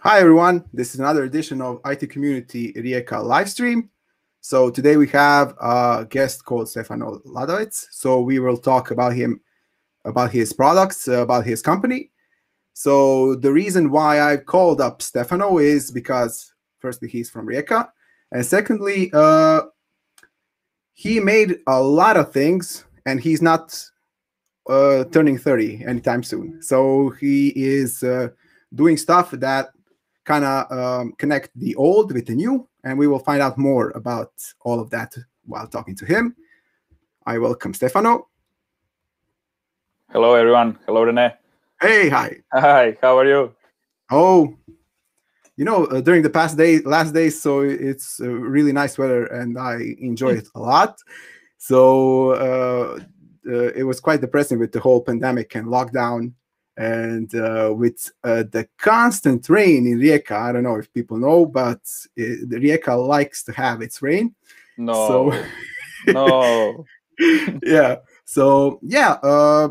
Hi everyone, this is another edition of IT Community Rijeka live stream. So today we have a guest called Stefano Ladavac. So we will talk about him, about his products, about his company. So the reason why I've called up Stefano is because firstly, he's from Rijeka. And secondly, he made a lot of things and he's not turning 30 anytime soon. So he is doing stuff that kind of connect the old with the new, and we will find out more about all of that while talking to him. I welcome Stefano. Hello, everyone. Hello, Rene. Hey, hi. Hi, how are you? Oh, during the last days, so it's really nice weather, and I enjoy it a lot. So it was quite depressing with the whole pandemic and lockdown. And with the constant rain in Rijeka, I don't know if people know, but the Rijeka likes to have its rain. No, So, no. Yeah. So, yeah.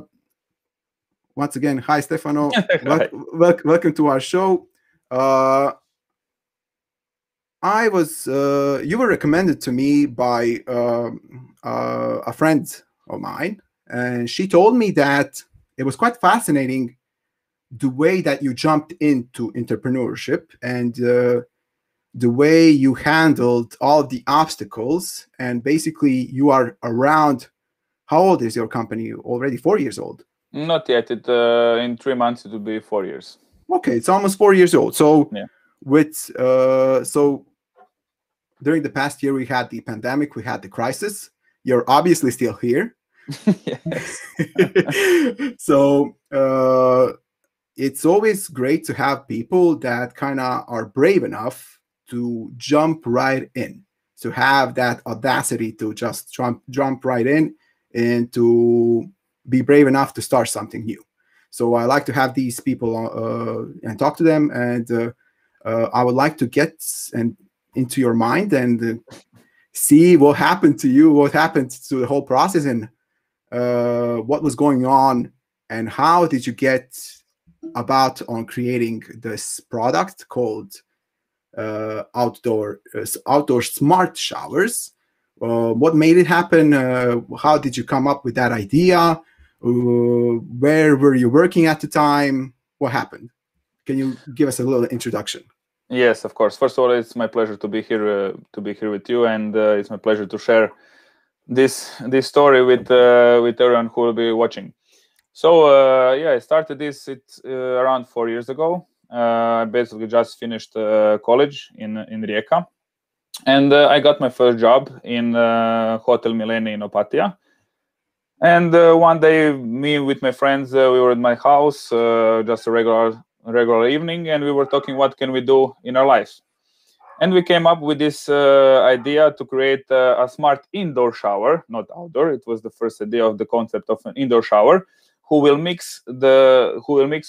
Once again, hi, Stefano. Hi. Welcome to our show. You were recommended to me by a friend of mine, and she told me that it was quite fascinating the way that you jumped into entrepreneurship and the way you handled all the obstacles. And basically, you are around, how old is your company? Already 4 years old? Not yet. In 3 months, it will be 4 years. Okay, it's almost 4 years old. So, yeah. So during the past year, we had the pandemic, we had the crisis. You're obviously still here. Yes. So, it's always great to have people that kind of are brave enough to jump right in, to have that audacity to just jump right in and to be brave enough to start something new. So I like to have these people and talk to them, and I would like to get into your mind and see what happened to you, what happened to the whole process, and what was going on, and how did you get about on creating this product called outdoor smart showers. What made it happen? How did you come up with that idea? Where were you working at the time? What happened? Can you give us a little introduction? Yes, of course. First of all, it's my pleasure to be here with you, and it's my pleasure to share this story with everyone who will be watching. So I started this around 4 years ago. I basically just finished college in Rijeka, and I got my first job in Hotel Millennium in Opatija. And one day, me with my friends, we were at my house, just a regular evening, and we were talking what can we do in our lives. And we came up with this idea to create a smart indoor shower, not outdoor. It was the first idea of the concept of an indoor shower, who will mix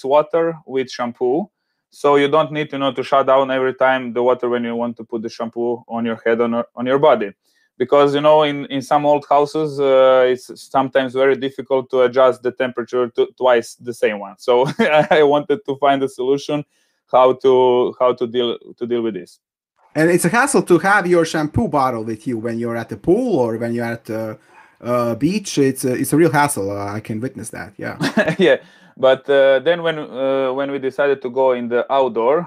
water with shampoo, so you don't need to shut down every time the water when you want to put the shampoo on your head on your body, because in some old houses it's sometimes very difficult to adjust the temperature to twice the same one. So I wanted to find a solution how to deal with this. And it's a hassle to have your shampoo bottle with you when you're at the pool or when you're at the beach. It's a real hassle. I can witness that. Yeah. Yeah. But then when we decided to go in the outdoor,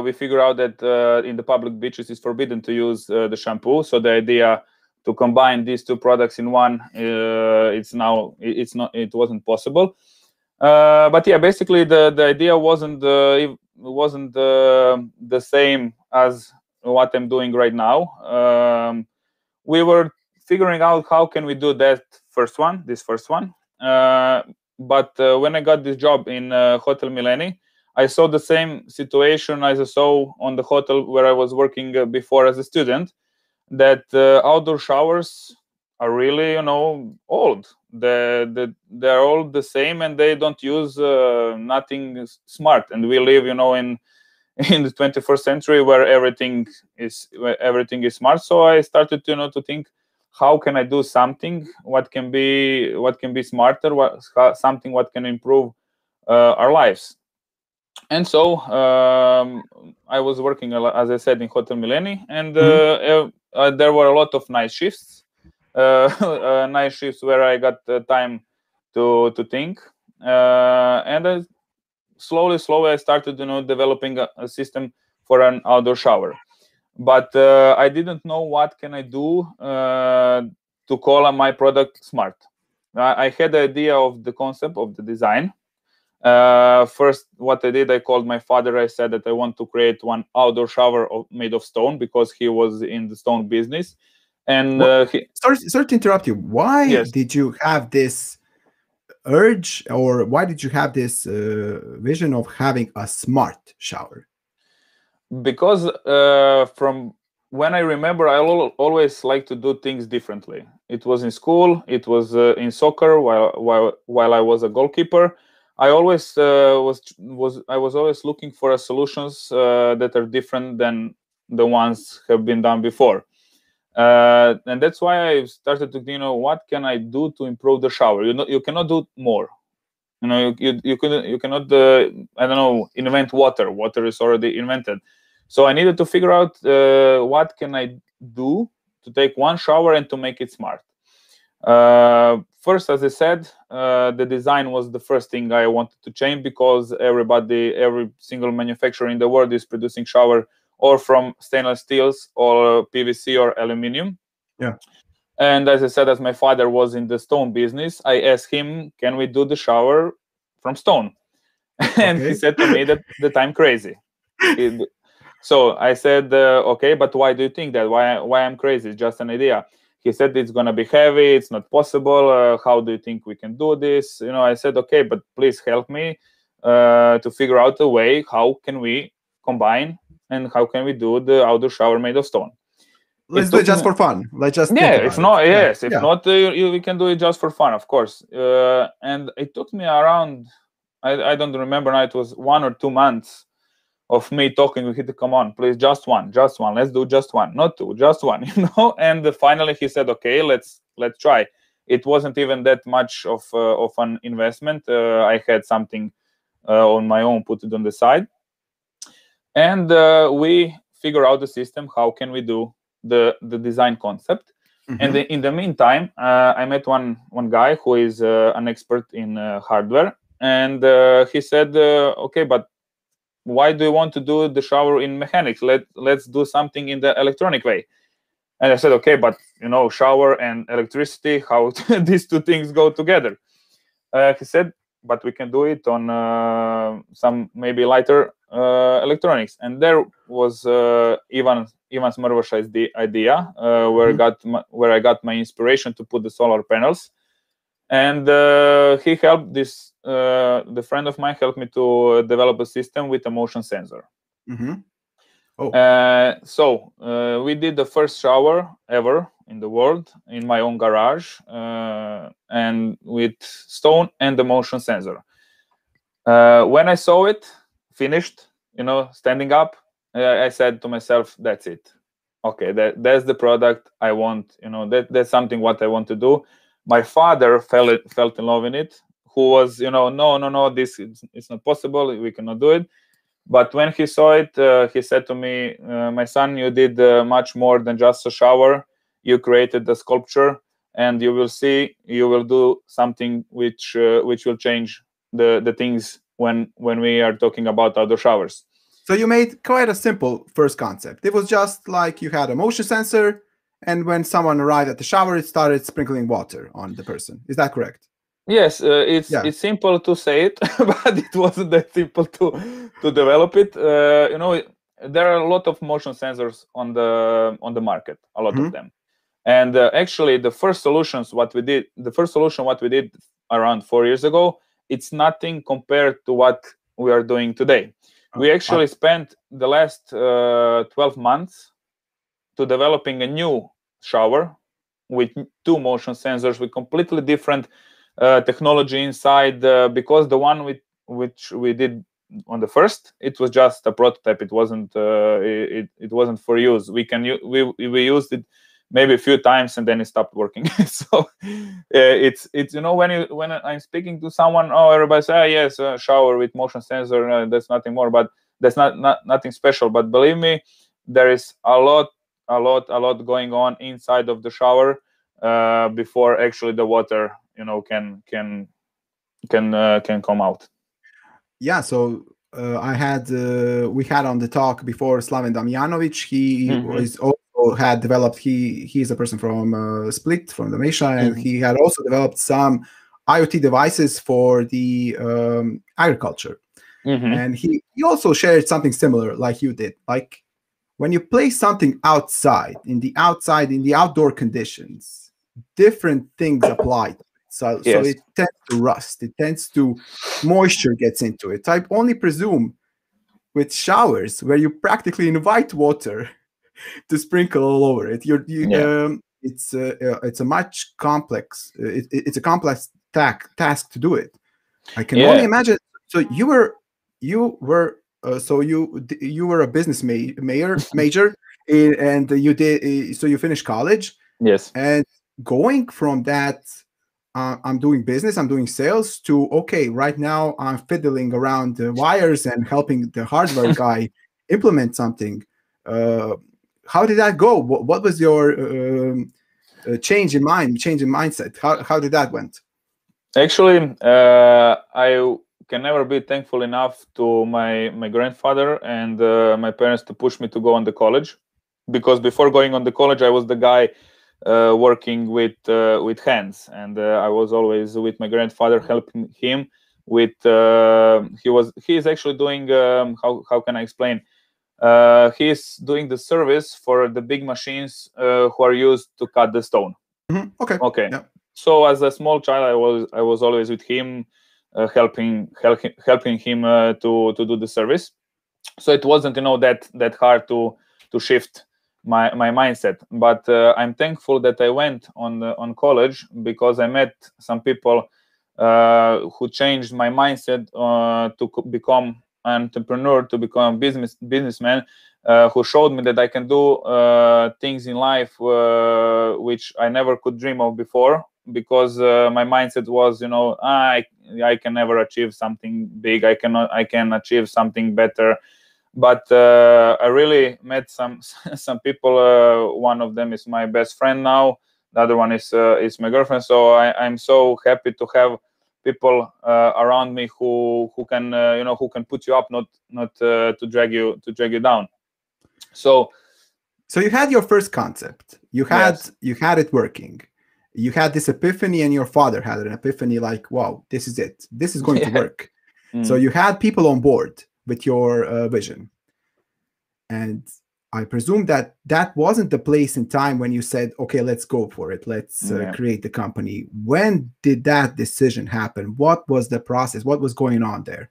we figured out that in the public beaches it's forbidden to use the shampoo. So the idea to combine these two products in one, it wasn't possible. But yeah, basically the idea wasn't the same as what I'm doing right now. We were figuring out how can we do this first one. But when I got this job in Hotel Millennium, I saw the same situation as I saw on the hotel where I was working before as a student, that outdoor showers are really, old. They're all the same, and they don't use nothing smart. And we live, in the 21st century where everything is smart. So I started to think, how can I do something what can be smarter, something what can improve our lives. And so I was working, as I said, in Hotel Millennium, and there were a lot of night shifts, night shifts where I got time to think, and slowly I started, developing a system for an outdoor shower. But I didn't know what can I do to call my product smart. I had the idea of the concept of the design. First, what I did, I called my father. I said that I want to create one outdoor shower made of stone, because he was in the stone business. And sorry to interrupt you. Why yes. did you have this urge, or why did you have this vision of having a smart shower? Because from when I remember, I always like to do things differently. It was in school, it was in soccer while I was a goalkeeper. I always was always looking for solutions that are different than the ones have been done before, and that's why I started to what can I do to improve the shower. You cannot do more. You cannot I don't know, invent water. Water is already invented. So I needed to figure out what can I do to take one shower and to make it smart. First, as I said, the design was the first thing I wanted to change, because every single manufacturer in the world is producing shower or from stainless steels or PVC or aluminum. Yeah. And as I said, as my father was in the stone business, I asked him, can we do the shower from stone? And he said to me that I'm crazy. So I said, okay, but why do you think that? Why I'm crazy? It's just an idea. He said it's going to be heavy. It's not possible. How do you think we can do this? I said, okay, but please help me to figure out a way. How can we combine, and how can we do the outdoor shower made of stone? Let's do it just for fun. Let's just think about if not, it. yes. If not, we can do it just for fun, of course. And it took me around, I don't remember now, it was 1 or 2 months of me talking with him. Come on, please, just one. Let's do just one, not two, just one. And finally he said, okay, let's try. It wasn't even that much of an investment. I had something on my own, put it on the side, and we figure out the system. How can we do the design concept? And in the meantime, I met one guy who is an expert in hardware, and he said, okay, but why do you want to do the shower in mechanics? Let's do something in the electronic way. And I said, okay, but shower and electricity, how these two things go together? He said, but we can do it on some maybe lighter electronics. And there was Ivan Smrvoš's the idea, where I got my inspiration to put the solar panels. And he helped the friend of mine helped me to develop a system with a motion sensor. So we did the first shower ever in the world in my own garage, and with stone and the motion sensor. When I saw it finished, standing up, I said to myself, that's it. Okay, that's the product I want. That's something what I want to do. My father felt in love in it, who was, no, this it's not possible. We cannot do it. But when he saw it, he said to me, my son, you did much more than just a shower. You created the sculpture, and you will see, you will do something which will change the things when we are talking about outdoor showers. So you made quite a simple first concept. It was just like you had a motion sensor, and when someone arrived at the shower, it started sprinkling water on the person. Is that correct? Yes, it's simple to say it, but it wasn't that simple to develop it. There are a lot of motion sensors on the market, a lot of them. And actually, the first solution what we did around 4 years ago, it's nothing compared to what we are doing today. We actually spent the last 12 months to developing a new shower with 2 motion sensors with completely different technology inside, because the one which we did on the first, it was just a prototype. It wasn't it wasn't for use. We used it maybe a few times, and then it stopped working. So it's when I'm speaking to someone, oh, everybody say, yes, shower with motion sensor, that's nothing more, but that's nothing special. But believe me, there is a lot going on inside of the shower before actually the water can come out. Yeah, so we had on the talk before Slaven Damjanovic. He is also had developed. He's a person from Split, from Dalmatia, and he had also developed some IoT devices for the agriculture. And he also shared something similar, like you did. Like when you place something outside in the outdoor conditions, different things apply. So it tends to rust. It tends to moisture gets into it. I only presume with showers where you practically invite water to sprinkle all over it. It's a much complex. It's a complex task to do it. I can only imagine. So you were a business major, and you did. So you finished college. Yes. And going from that, I'm doing business, I'm doing sales, to okay, right now I'm fiddling around the wires and helping the hardware guy implement something. How did that go? What was your change in mindset? How did that went? Actually, I can never be thankful enough to my grandfather and my parents to push me to go on the college, because before going on the college, I was the guy working with hands, and I was always with my grandfather, helping him with. He is actually doing how can I explain? He is doing the service for the big machines who are used to cut the stone. Okay. Yeah. So as a small child, I was always with him, helping him to do the service. So it wasn't that hard to shift my mindset. But I'm thankful that I went on college, because I met some people who changed my mindset to become an entrepreneur, to become a businessman, who showed me that I can do things in life which I never could dream of before, because my mindset was, I can never achieve something big. I can achieve something better. But I really met some people. One of them is my best friend now. The other one is my girlfriend. So I'm so happy to have people around me who can who can put you up, not to drag you down. So you had your first concept. You had it working. You had this epiphany, and your father had an epiphany, like, wow, this is it. This is going to work. So you had people on board with your vision. And I presume that wasn't the place and time when you said, okay, let's go for it. Let's create the company. When did that decision happen? What was the process? What was going on there?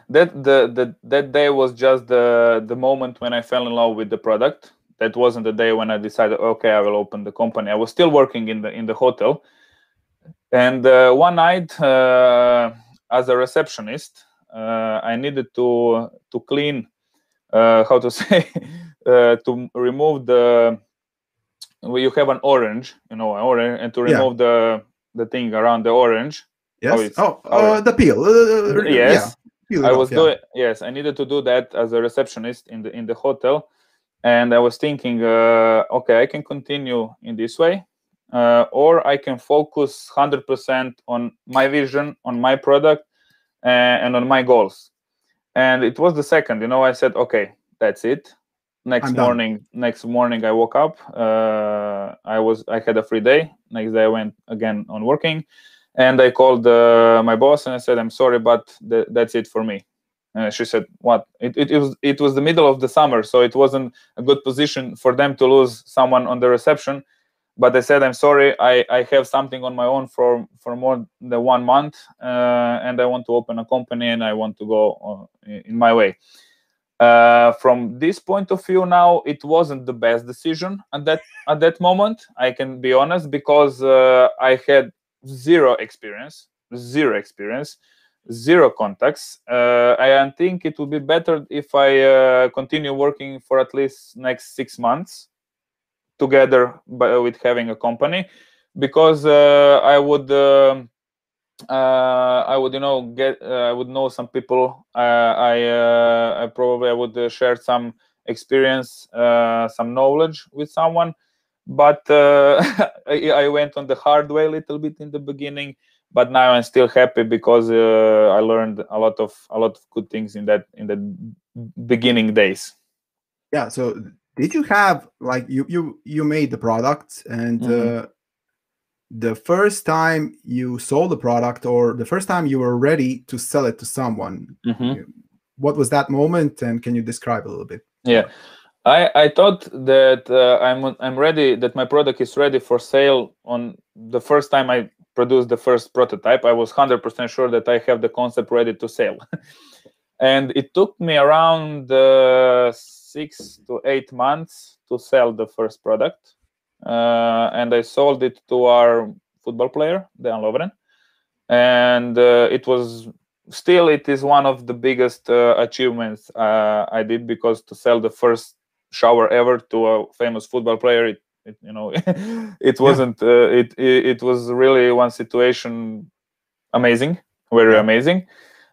That day was just the moment when I fell in love with the product. That wasn't the day when I decided, okay, I will open the company. I was still working in the hotel. And one night, as a receptionist, I needed to clean, how to say, to remove you have an orange, and to remove the thing around the orange. Yes. The peel. Yes. Peel I was doing. Yes, I needed to do that as a receptionist in the hotel, and I was thinking, okay, I can continue in this way, or I can focus 100% on my vision, on my product, and on my goals. And it was the second. I said, okay, that's it. Next morning, I woke up. I had a free day. Next day, I went again on working, and I called my boss and I said, I'm sorry, but that's it for me. She said, what? It was the middle of the summer, so it wasn't a good position for them to lose someone on the reception. But I said, I'm sorry, I have something on my own for more than 1 month, and I want to open a company, and I want to go in my way. From this point of view, now it wasn't the best decision at that moment. I can be honest, because I had zero experience, zero contacts. I think it would be better if I continue working for at least next 6 months, together with having a company, because I would I would know some people. I probably would share some experience, some knowledge with someone. But I went on the hard way a little bit in the beginning. But now I'm still happy because I learned a lot of good things in the beginning days. Yeah. So did you have, like, you made the product, and the first time you sold the product, or the first time you were ready to sell it to someone, what was that moment, and can you describe a little bit? Yeah. More? I thought that I'm ready, that my product is ready for sale on the first time I produced the first prototype. I was 100% sure that I have the concept ready to sell. And it took me around 6 to 8 months to sell the first product. And I sold it to our football player, Dejan Lovren. And it is one of the biggest achievements I did, because to sell the first shower ever to a famous football player, it wasn't. It was really one situation amazing, very amazing.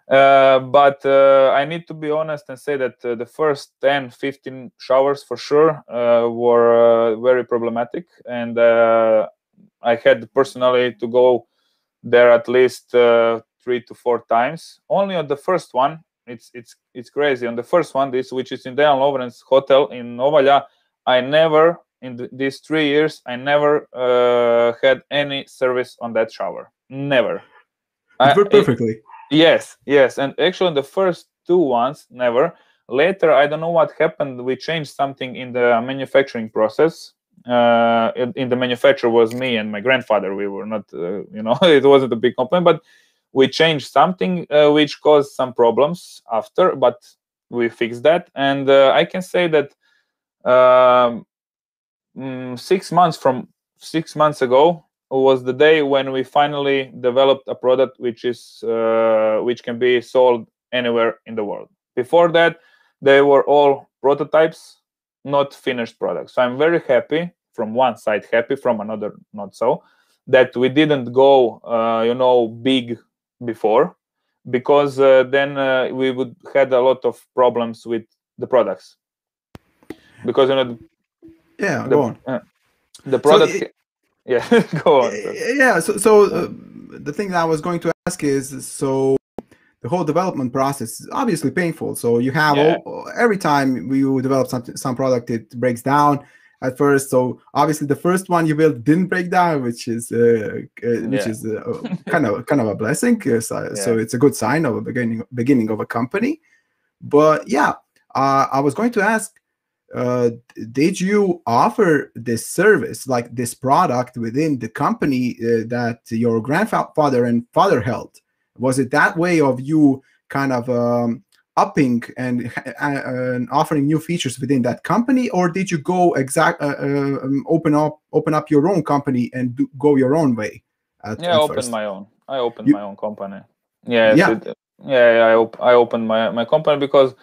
But I need to be honest and say that the first 10, 15 showers for sure were very problematic, and I had personally to go there at least 3 to 4 times. Only on the first one, it's crazy. On the first one, which is in Dejan Lovren's hotel in Novalja, I never, in these 3 years, I never had any service on that shower. Never. It worked perfectly. Yes, and actually in the first 2 ones, never. Later, I don't know what happened. We changed something in the manufacturing process. In the manufacturer was me and my grandfather. We were not, it wasn't a big company, but we changed something which caused some problems after, but we fixed that. And I can say that 6 months ago was the day when we finally developed a product which can be sold anywhere in the world. Before that, they were all prototypes, not finished products. So I'm very happy, from one side happy, from another not so, that we didn't go big before, because then we would had a lot of problems with the products, because go on. The product. Yeah, go on. Yeah, so the thing that I was going to ask is, so the whole development process is obviously painful. So you have every time you develop some product, it breaks down at first. So obviously the first one you built didn't break down, which is kind of a blessing. So it's a good sign of a beginning of a company. But yeah, I was going to ask, did you offer this service, like this product, within the company that your grandfather and father held? Was it that way of you kind of upping and offering new features within that company, or did you go open up your own company and go your own way? I opened my own. I opened my own company. Yes, I opened my company because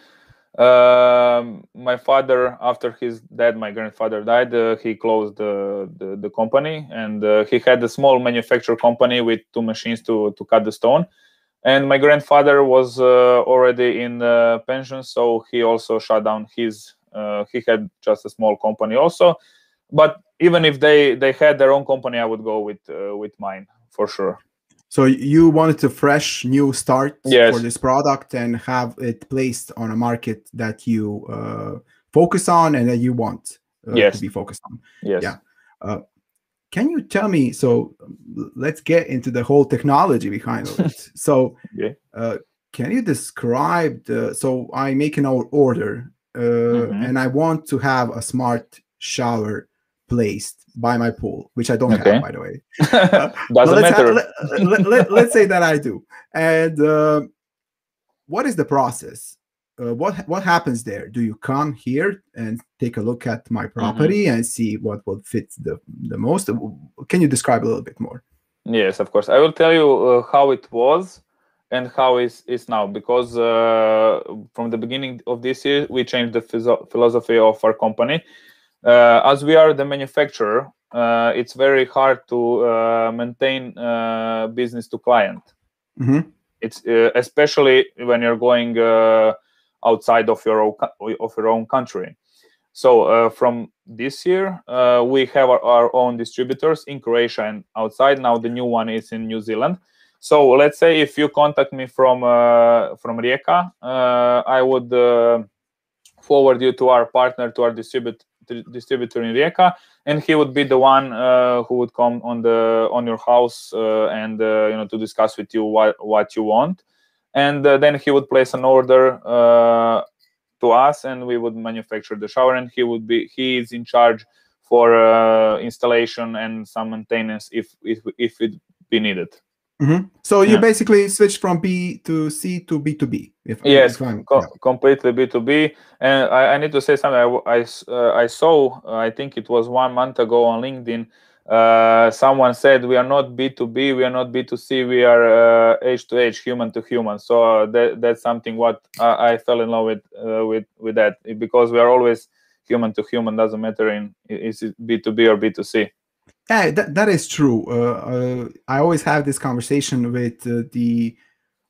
my father, after his dad, my grandfather died, he closed the company, and he had a small manufacturer company with 2 machines to cut the stone. And my grandfather was already in pension, so he also shut down his. He had just a small company also, but even if they had their own company, I would go with mine for sure. So you wanted a fresh new start for this product and have it placed on a market that you focus on and that you want to be focused on. Yes. Yeah. Can you tell me, so let's get into the whole technology behind it. So can you describe so I make an order and I want to have a smart shower placed by my pool, which I don't have, by the way. Doesn't matter. Let's say that I do. And what is the process? What happens there? Do you come here and take a look at my property and see what will fit the most? Can you describe a little bit more? Yes, of course. I will tell you how it was and how it's now, because from the beginning of this year, we changed the philosophy of our company. as we are the manufacturer, it's very hard to maintain business to client. Mm-hmm. It's especially when you're going outside of your own country. So from this year, we have our own distributors in Croatia and outside. Now the new one is in New Zealand. So let's say if you contact me from Rijeka, I would forward you to our partner, to our distributor in Rijeka, and he would be the one who would come on your house and to discuss with you what you want, and then he would place an order to us, and we would manufacture the shower, and he is in charge for installation and some maintenance if it be needed. Mm-hmm. So you basically switched from B to C to B2B. Yes, completely B2B. And I need to say something. I saw, I think it was 1 month ago on LinkedIn, someone said we are not B2B, we are not B2C, we are H to H, human to human. So that's something what I fell in love with that, because we are always human to human. Doesn't matter is it B2B or B2C. Yeah, that is true. I always have this conversation with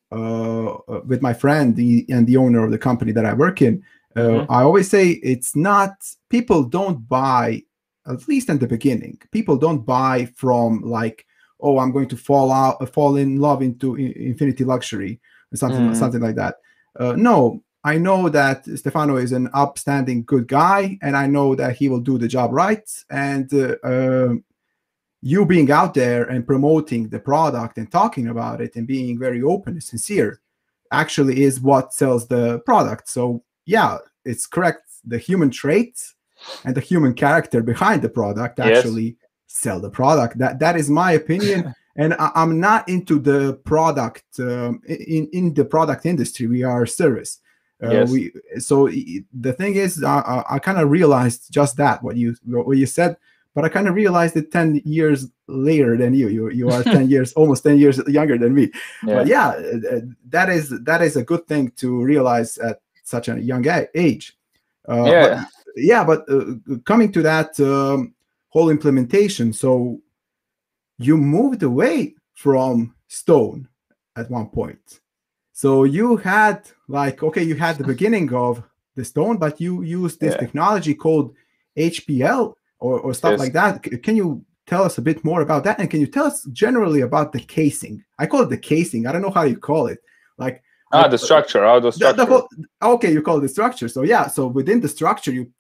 with my friend and the owner of the company that I work in. I always say it's not, people don't buy, at least in the beginning, people don't buy from like, oh, I'm going to fall in love into infinity luxury or something like that. No, I know that Stefano is an upstanding good guy, and I know that he will do the job right. And you being out there and promoting the product and talking about it and being very open and sincere actually is what sells the product. So yeah, it's correct. The human traits and the human character behind the product actually sell the product. That is my opinion. And I'm not into the product in the product industry. We are service. So the thing is, I kind of realized just that what you said. But I kind of realized it 10 years later than you. You are 10 years, almost 10 years younger than me. Yeah. But yeah, that is a good thing to realize at such a young age. But coming to that whole implementation, so you moved away from stone at one point. So you had you had the beginning of the stone, but you used this technology called HPL. Or stuff like that. Can you tell us a bit more about that? And can you tell us generally about the casing? I call it the casing. I don't know how you call it. The structure. Okay, you call it the structure. So yeah, so within the structure, you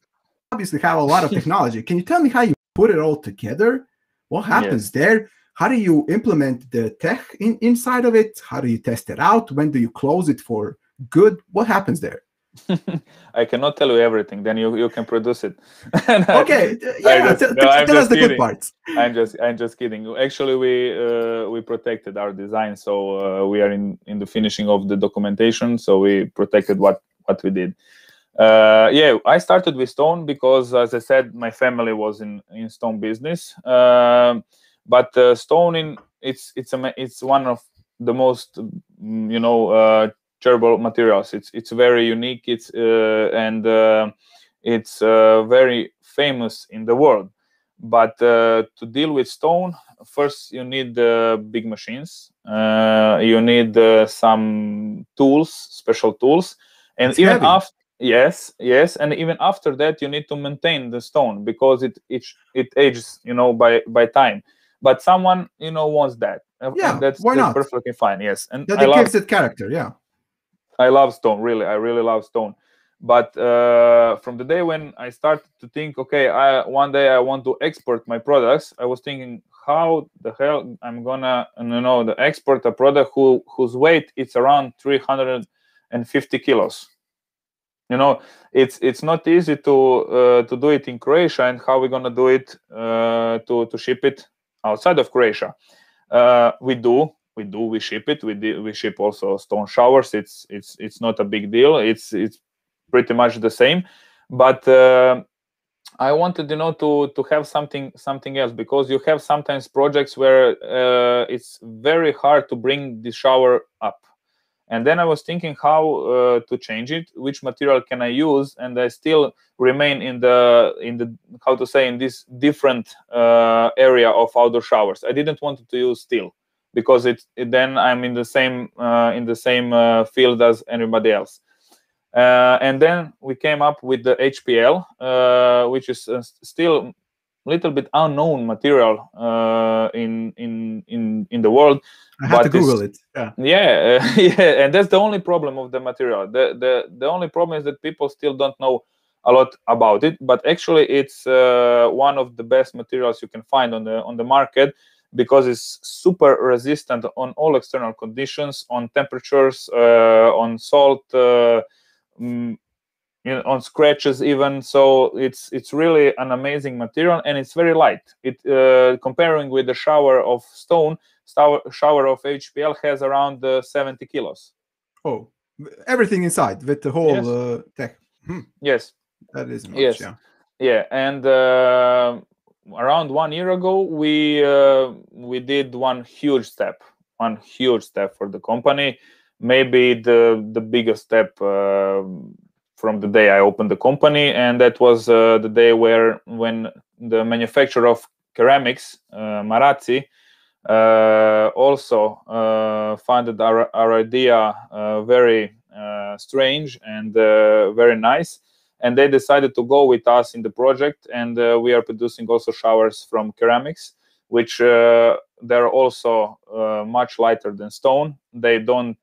obviously have a lot of technology. Can you tell me how you put it all together? What happens there? How do you implement the tech inside of it? How do you test it out? When do you close it for good? What happens there? I cannot tell you everything. Then you can produce it. Okay, yeah. Tell us the good parts. I'm just kidding. Actually, we protected our design, so we are in the finishing of the documentation. So we protected what we did. I started with stone because, as I said, my family was in stone business. But stone it's one of the most durable materials. It's very unique. It's very famous in the world. But to deal with stone, first you need big machines. You need some tools, special tools, and it's even heavy. after and even after that, you need to maintain the stone because it ages, by time. But someone wants that. And that's perfectly fine. Yes, and that gives it character. Yeah. I love stone, really. I really love stone. But from the day when I started to think, okay, one day I want to export my products, I was thinking, how the hell I'm gonna, export a product whose weight is around 350 kilos. It's not easy to do it in Croatia, and how we're gonna do it to ship it outside of Croatia. We ship it. We ship also stone showers. It's not a big deal. It's pretty much the same. But I wanted to have something else, because you have sometimes projects where it's very hard to bring the shower up, And then I was thinking how to change it, which material can I use, and I still remain in the how to say, in this different area of outdoor showers. I didn't want to use steel because then I'm in the same field as anybody else. And then we came up with the HPL, which is still a little bit unknown material in the world. I had to Google it. Yeah, yeah, and that's the only problem of the material. The only problem is that people still don't know a lot about it. But actually, it's one of the best materials you can find on the market, because it's super resistant on all external conditions, on temperatures, on salt, on scratches even. So it's really an amazing material, and it's very light. Comparing with the shower of stone, shower of HPL has around 70 kilos. Oh, everything inside with the whole yes. tech. Yes, that is much. Yes. Yeah, and around 1 year ago, we did one huge step for the company. Maybe the biggest step from the day I opened the company, and that was the day when the manufacturer of ceramics, Marazzi, also found our idea very strange and very nice, and they decided to go with us in the project. And we are producing also showers from ceramics, which they're also much lighter than stone. They don't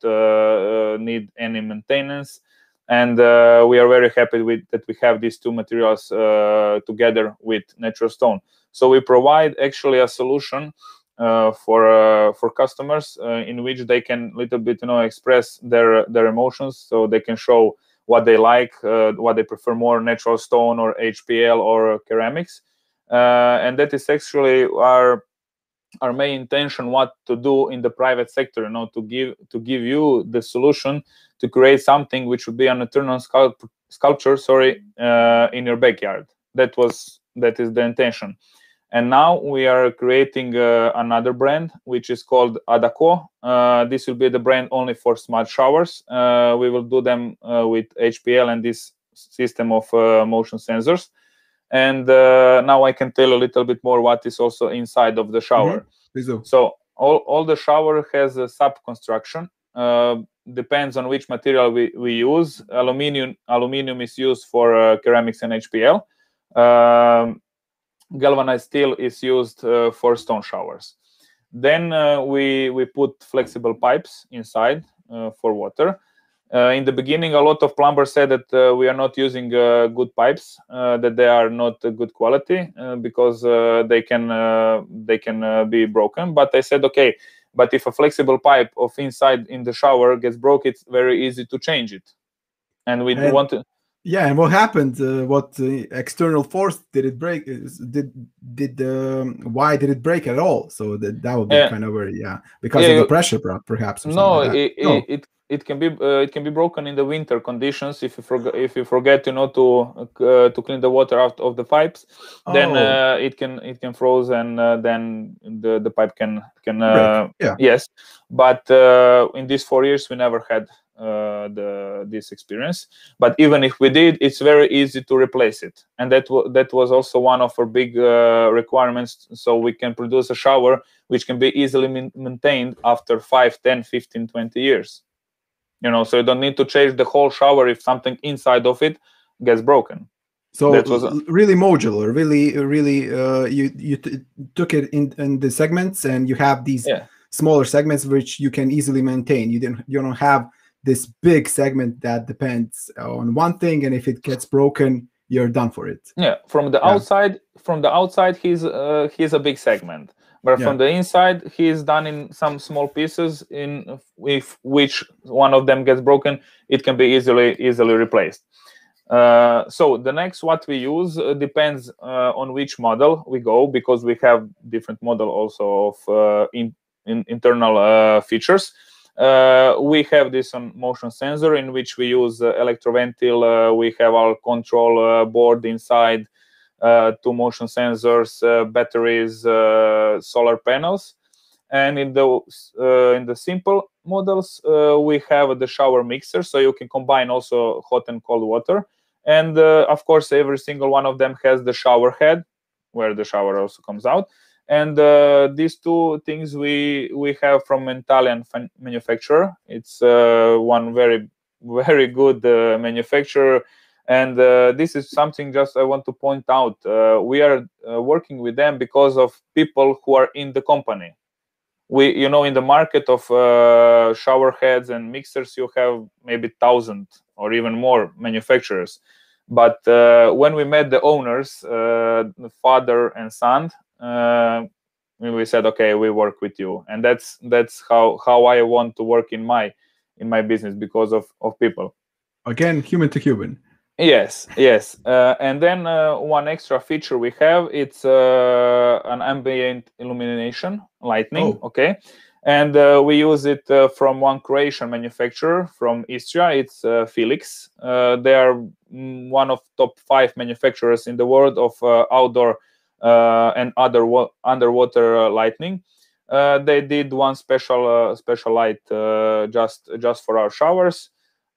need any maintenance. And we are very happy that we have these two materials together with natural stone. So we provide actually a solution for customers in which they can little bit express their emotions. So they can show what they like, what they prefer more, natural stone or HPL or ceramics. And that is actually our main intention, what to do in the private sector, to give you the solution to create something which would be an eternal sculpture, in your backyard. That is the intention. And now we are creating another brand, which is called Adaco. This will be the brand only for smart showers. We will do them with HPL and this system of motion sensors. And now I can tell a little bit more what is also inside of the shower. So all the shower has a sub construction. Depends on which material we use. Aluminium is used for ceramics and HPL. Galvanized steel is used for stone showers. Then we put flexible pipes inside for water. In the beginning, a lot of plumbers said that we are not using good pipes, that they are not good quality because they can be broken. But I said, okay, but if a flexible pipe of inside in the shower gets broke, it's very easy to change it. And we want to. Yeah, and what happened? What external force did it break? Why did it break at all? So that would be kind of because of the pressure, perhaps. Or no, like it can be broken in the winter conditions if you forget to clean the water out of the pipes. Then it can froze, and then the pipe can break. Yes. But in these 4 years we never had this experience. But even if we did, it's very easy to replace it, and that was also one of our big requirements, so we can produce a shower which can be easily maintained after 5, 10, 15, 20 years. So you don't need to change the whole shower if something inside of it gets broken. So that was really modular, really you took it in the segments, and you have these smaller segments which you can easily maintain. You don't have this big segment that depends on one thing, and if it gets broken, you're done for it. Yeah, from the outside, he's a big segment, but from the inside, he's done in some small pieces. If which one of them gets broken, it can be easily replaced. So the next what we use depends on which model we go, because we have different model also of internal features. We have this motion sensor in which we use electroventil. We have our control board inside, 2 motion sensors, batteries, solar panels. And in the simple models, we have the shower mixer, so you can combine also hot and cold water. And of course, every single one of them has the shower head, where the shower also comes out. And these two things we have from an Italian manufacturer. It's one very, very good manufacturer. And this is something just I want to point out. We are working with them because of people who are in the company. In the market of shower heads and mixers, you have maybe 1,000 or even more manufacturers. But when we met the owners, the father and son, we said, okay, we work with you. And that's how I want to work in my business, because of people. Again, human to human. Yes. And then one extra feature we have, it's an ambient illumination lighting. Oh. Okay. And we use it from one Croatian manufacturer from Istria. It's Felix. They are one of top 5 manufacturers in the world of outdoor and underwater lighting. They did one special light just for our showers.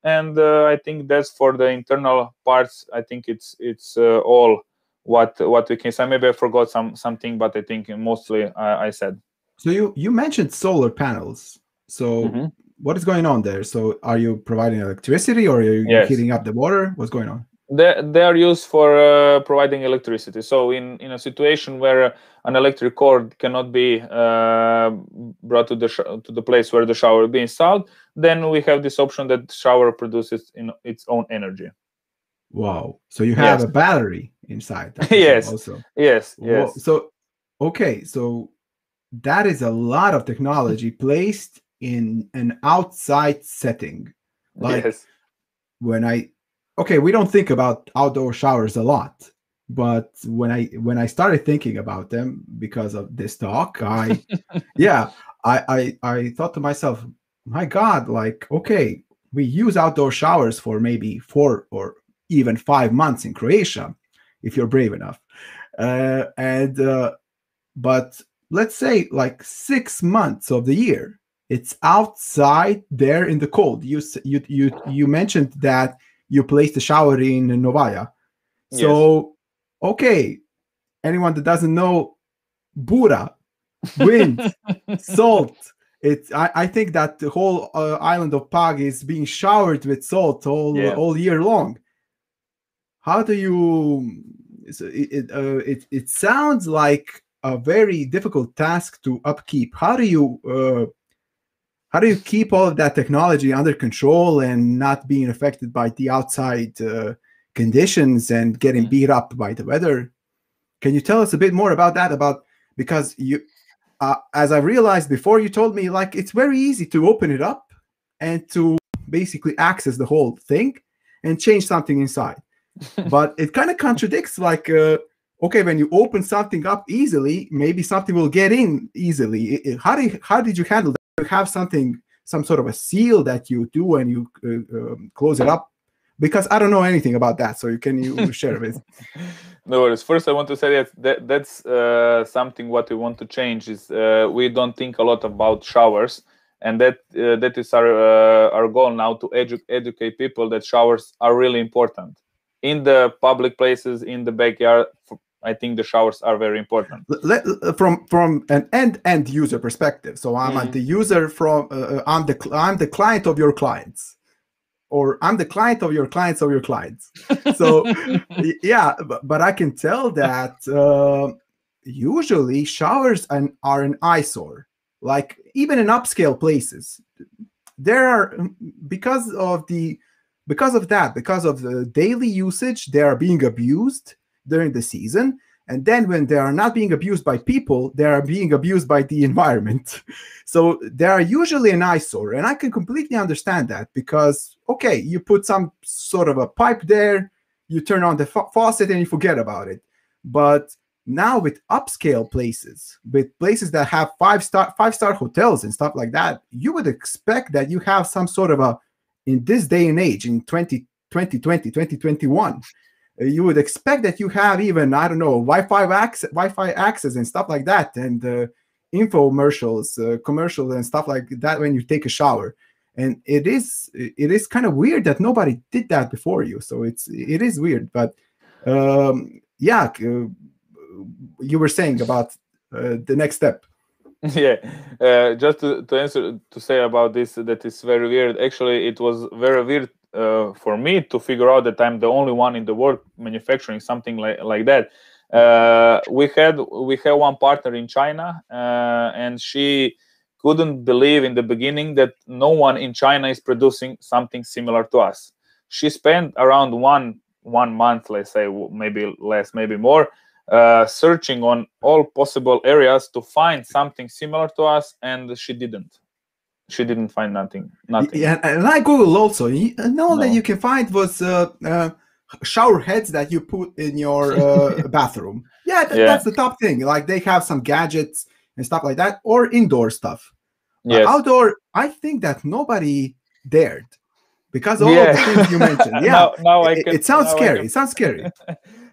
And I think that's for the internal parts. I think it's all what we can say. Maybe I forgot something, but I think mostly I said. So you mentioned solar panels. So what is going on there? So are you providing electricity, or are you heating up the water? What's going on? They are used for providing electricity. So in a situation where an electric cord cannot be brought to the place where the shower will be installed, then we have this option that the shower produces in its own energy. Wow! So you have a battery inside. Yes. Also. Yes. Whoa. So okay. So that is a lot of technology placed in an outside setting. Like we don't think about outdoor showers a lot, but when I started thinking about them because of this talk, I thought to myself, my God, like, okay, we use outdoor showers for maybe 4 or even 5 months in Croatia, if you're brave enough, but let's say like 6 months of the year, it's outside there in the cold. You mentioned that you placed the shower in Novaya. So, okay, anyone that doesn't know, Bura, wind, salt. I think that the whole island of Pag is being showered with salt all year long. How do you? It sounds like a very difficult task to upkeep. How do you keep all of that technology under control and not being affected by the outside conditions and getting beat up by the weather? Can you tell us a bit more about that? Because you, as I realized before, you told me, like, it's very easy to open it up and to basically access the whole thing and change something inside. But it kind of contradicts, like, okay, when you open something up easily, maybe something will get in easily. How did you handle that? You have some sort of a seal that you do and you close it up? Because I don't know anything about that, so you share with. No worries. First, I want to say that's something what we want to change is we don't think a lot about showers, and that is our goal now, to educate people that showers are really important in the public places, in the backyard. I think the showers are very important. From an end user perspective. So I'm the user I'm the client of your clients, or I'm the client of your clients of your clients. So yeah, but I can tell that usually showers are an eyesore. Like even in upscale places, there are because of the daily usage, they are being abused during the season, and then when they are not being abused by people, they are being abused by the environment. So they are usually an eyesore, and I can completely understand that, because okay, you put some sort of a pipe there, you turn on the faucet and you forget about it. But now with upscale places, with places that have five-star hotels and stuff like that, you would expect that you have some sort of a, in this day and age, in 2020, 2021, you would expect that you have even, I don't know, Wi-Fi access and stuff like that. And infomercials, commercials, and stuff like that when you take a shower. And it is kind of weird that nobody did that before you. So it is weird, but yeah, you were saying about the next step. Yeah, just to answer, to say about this, that is very weird. Actually, it was very weird for me to figure out that I'm the only one in the world manufacturing something like that. We have one partner in China, and she couldn't believe in the beginning that no one in China is producing something similar to us. She spent around one month, let's say, maybe less, maybe more, searching on all possible areas to find something similar to us, and she didn't find nothing. Yeah, and I Googled also, and all that you can find was shower heads that you put in your bathroom. Yeah, that's the top thing. Like, they have some gadgets and stuff like that, or indoor stuff. Yes. Outdoor, I think that nobody dared, because all of the things you mentioned. Yeah, now it sounds scary. It sounds scary.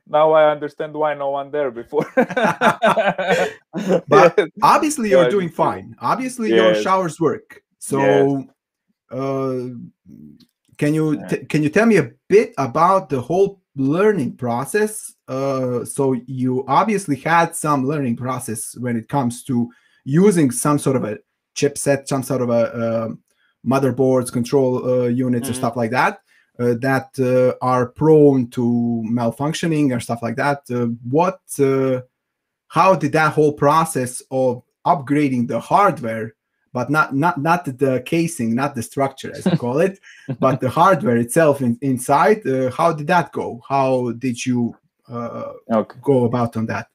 Now I understand why no one there before. But obviously you're doing fine. Obviously your showers work. So can you tell me a bit about the whole learning process? So you obviously had some learning process when it comes to using some sort of a chipset, some sort of a motherboards, control units, or stuff like that. That are prone to malfunctioning or stuff like that. How did that whole process of upgrading the hardware, but not the casing, not the structure as you call it, but the hardware itself inside, how did that go? How did you go about on that?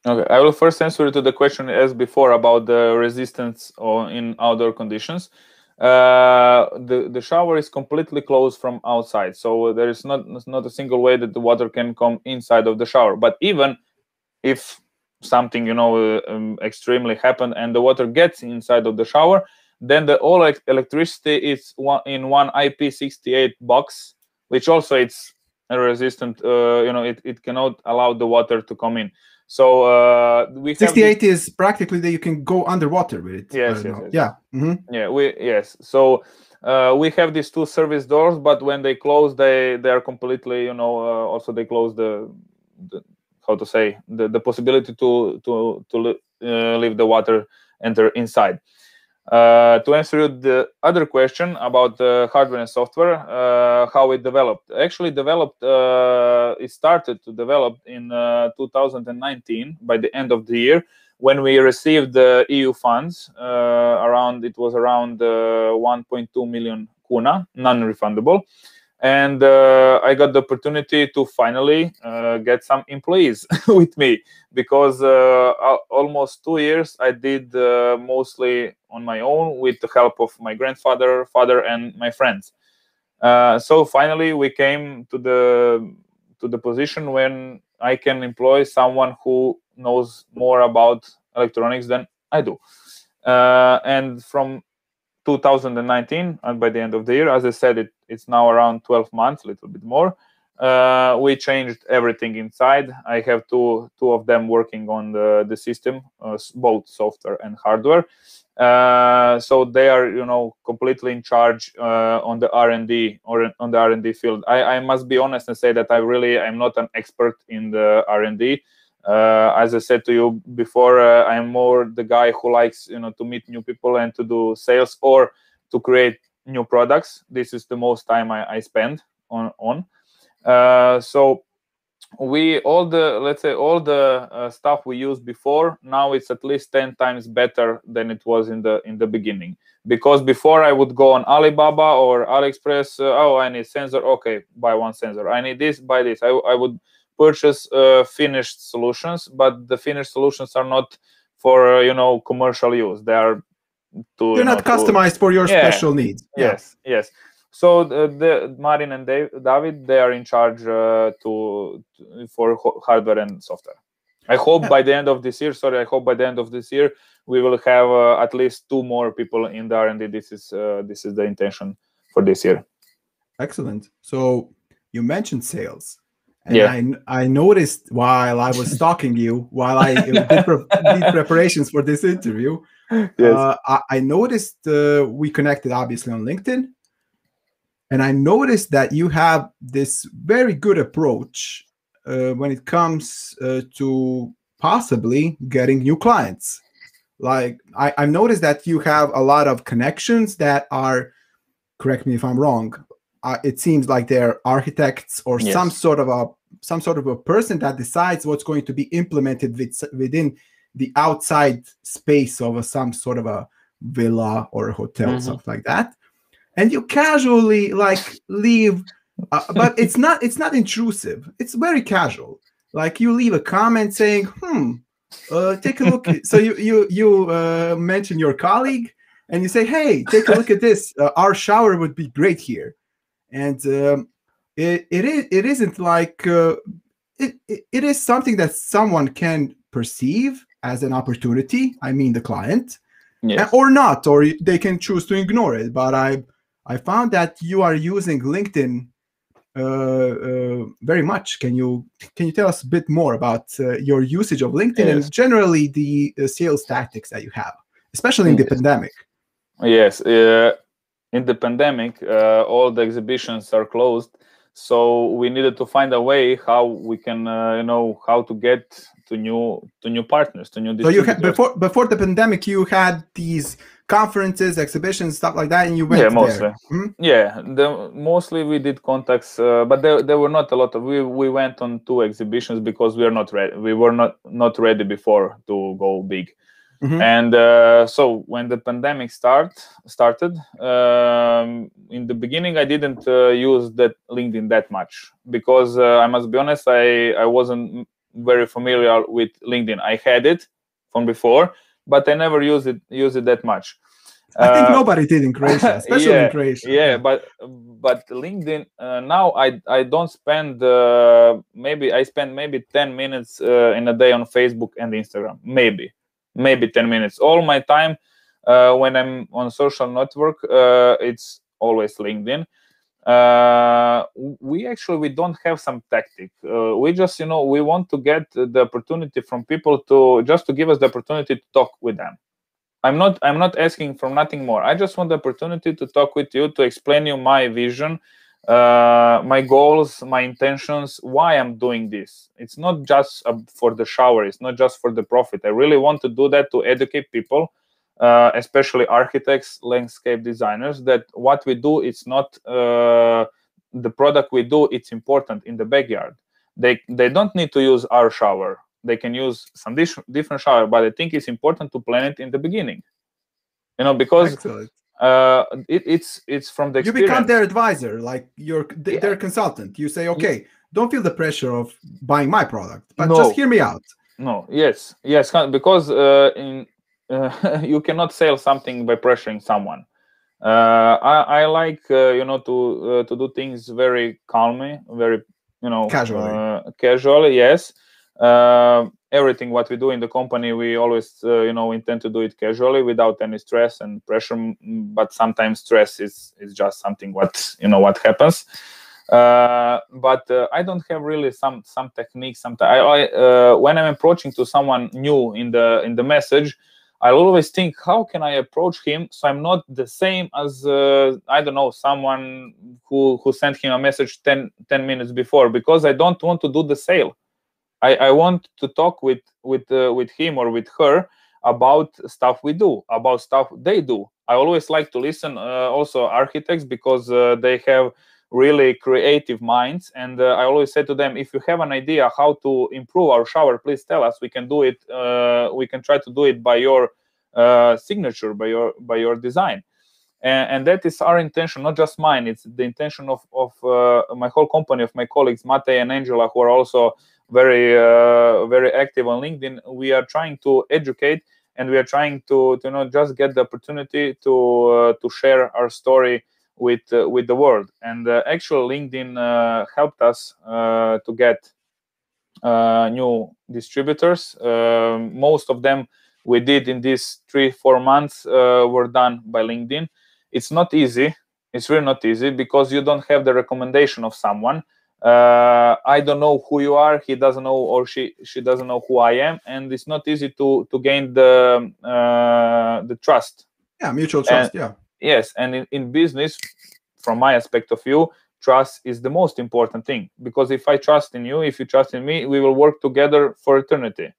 Okay, I will first answer to the question as before about the resistance in outdoor conditions. The shower is completely closed from outside, so there is not a single way that the water can come inside of the shower. But even if something extremely happened and the water gets inside of the shower, then the all electricity is in one IP68 box, which also it's resistant. It cannot allow the water to come in. So we 68 is practically that you can go underwater with it. Yes. Yeah. Mm-hmm. Yeah. So we have these two service doors, but when they close, they are completely. Also they close the how to say the possibility to leave the water enter inside. To answer the other question about the hardware and software, how it developed. Actually developed, it started to develop in 2019, by the end of the year, when we received the EU funds. It was around 1.2 million kuna, non-refundable. And I got the opportunity to finally get some employees with me, because almost 2 years I did mostly on my own with the help of my grandfather, father, and my friends. So finally we came to the position when I can employ someone who knows more about electronics than I do. And from 2019, and by the end of the year, as I said, it's now around 12 months, a little bit more. We changed everything inside. I have two of them working on the system, both software and hardware. So they are, completely in charge on the R&D or on the R&D field. I must be honest and say that I'm not an expert in the R&D. As I said to you before, I'm more the guy who likes, to meet new people and to do sales or to create new products. This is the most time I spend on. So all the stuff we used before, now it's at least 10 times better than it was in the beginning. Because before I would go on Alibaba or AliExpress, I need sensor, okay, buy one sensor. I need this, buy this. I would purchase finished solutions, but the finished solutions are not for commercial use. They are they're not customized for your special needs. Yes. So the Marin and David, they are in charge for hardware and software. I hope by the end of this year. We will have at least 2 more people in the R&D. This is the intention for this year. Excellent. So you mentioned sales. And I noticed while I was stalking you, while I did preparations for this interview, Yes. I noticed we connected obviously on LinkedIn, and I noticed that you have this very good approach when it comes to possibly getting new clients. Like I've noticed that you have a lot of connections that are, correct me if I'm wrong, it seems like they're architects or Yes. some sort of a person that decides what's going to be implemented within the outside space of some sort of a villa or a hotel, something like that. And you casually like leave, but it's not intrusive. It's very casual. Like you leave a comment saying, take a look. So you mention your colleague and you say, hey, take a look at this. Our shower would be great here. And it isn't like it is something that someone can perceive as an opportunity. I mean, the client, yes. or not, or they can choose to ignore it. But I found that you are using LinkedIn very much. Can you tell us a bit more about your usage of LinkedIn and generally the sales tactics that you have, especially in the pandemic? Yes. In the pandemic, all the exhibitions are closed, so we needed to find a way how we can, how to get to new partners, to new distributors. So you had before the pandemic, you had these conferences, exhibitions, stuff like that, and you went mostly. there. Yeah, mostly we did contacts, but there were not a lot of. We went on 2 exhibitions because we are not ready. We were not ready before to go big. And so when the pandemic started, in the beginning I didn't use that LinkedIn that much because I must be honest, I wasn't very familiar with LinkedIn. I had it from before, but I never used it that much. I think nobody did in Croatia, especially in Croatia. Yeah, but LinkedIn now I don't spend maybe I spend maybe 10 minutes in a day on Facebook and Instagram, maybe 10 minutes. All my time when I'm on social network, it's always LinkedIn. We don't have some tactic. We just we want to get the opportunity from people to give us the opportunity to talk with them. I'm not asking for nothing more. I just want the opportunity to talk with you, to explain you my vision, my goals, my intentions, why I'm doing this. It's not just for the shower. It's not just for the profit. I really want to do that to educate people, especially architects, landscape designers, that what we do, it's not the product we do. It's important in the backyard. They don't need to use our shower. They can use some different shower, but I think it's important to plan it in the beginning. Because it's from the experience. You become their advisor, like you're their consultant. You say, okay, don't feel the pressure of buying my product, but just hear me out. No, yes, because you cannot sell something by pressuring someone. I like to do things very calmly, very casually. Yes. Everything what we do in the company, we always intend to do it casually without any stress and pressure. But sometimes stress is just something what happens. But I don't have really some techniques. Sometimes when I'm approaching to someone new in the message, I always think, how can I approach him so I'm not the same as I don't know, someone who sent him a message 10 minutes before, because I don't want to do the sale. I want to talk with him or with her about stuff we do, about stuff they do. I always like to listen also architects, because they have really creative minds, and I always say to them, if you have an idea how to improve our shower, please tell us. We can do it. We can try to do it by your signature, by your design. And that is our intention, not just mine. It's the intention of my whole company, of my colleagues Mate and Angela, who are also very very active on LinkedIn. We are trying to educate, and we are trying to just get the opportunity to share our story with the world. And actually, LinkedIn helped us to get new distributors. Most of them we did in these 3-4 months were done by LinkedIn. It's not easy. It's really not easy, because you don't have the recommendation of someone. I don't know who you are, he doesn't know, or she doesn't know who I am, and it's not easy to gain the trust. Yeah, mutual trust. Yeah. Yes, and in business, from my aspect of view, trust is the most important thing, because if I trust in you, if you trust in me, we will work together for eternity.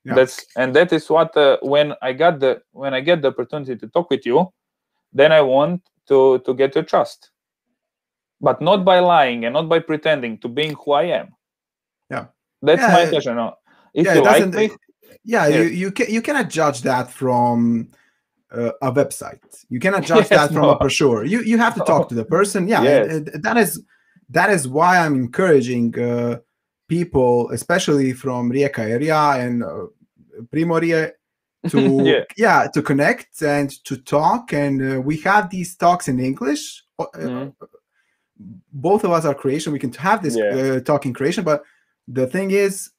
Yeah. That is what when I get the opportunity to talk with you, then I want to get your trust, but not by lying and not by pretending to being who I am. Yeah, that's yeah, my pleasure. No, if yeah, you it like doesn't. me, Yeah, yes. you cannot judge that from a website. You cannot judge Yes, that from a brochure. You have to talk to the person. Yeah, Yes. That is why I'm encouraging people, especially from Rijeka area and Primorje, to to connect and to talk. And we have these talks in English. Both of us are Croatian. We can have this talk in Croatian, but the thing is,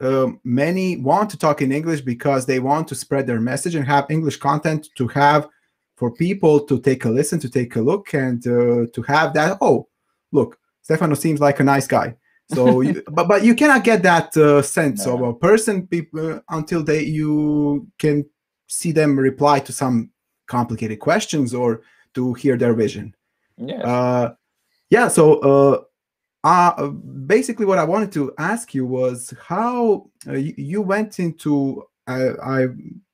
many want to talk in English because they want to spread their message and have English content to have for people to take a listen, to take a look, and to have that. Oh, look, Stefano seems like a nice guy. So, but you cannot get that sense of a person until you can see them reply to some complicated questions or to hear their vision. Yes. So basically, what I wanted to ask you was how you went into. I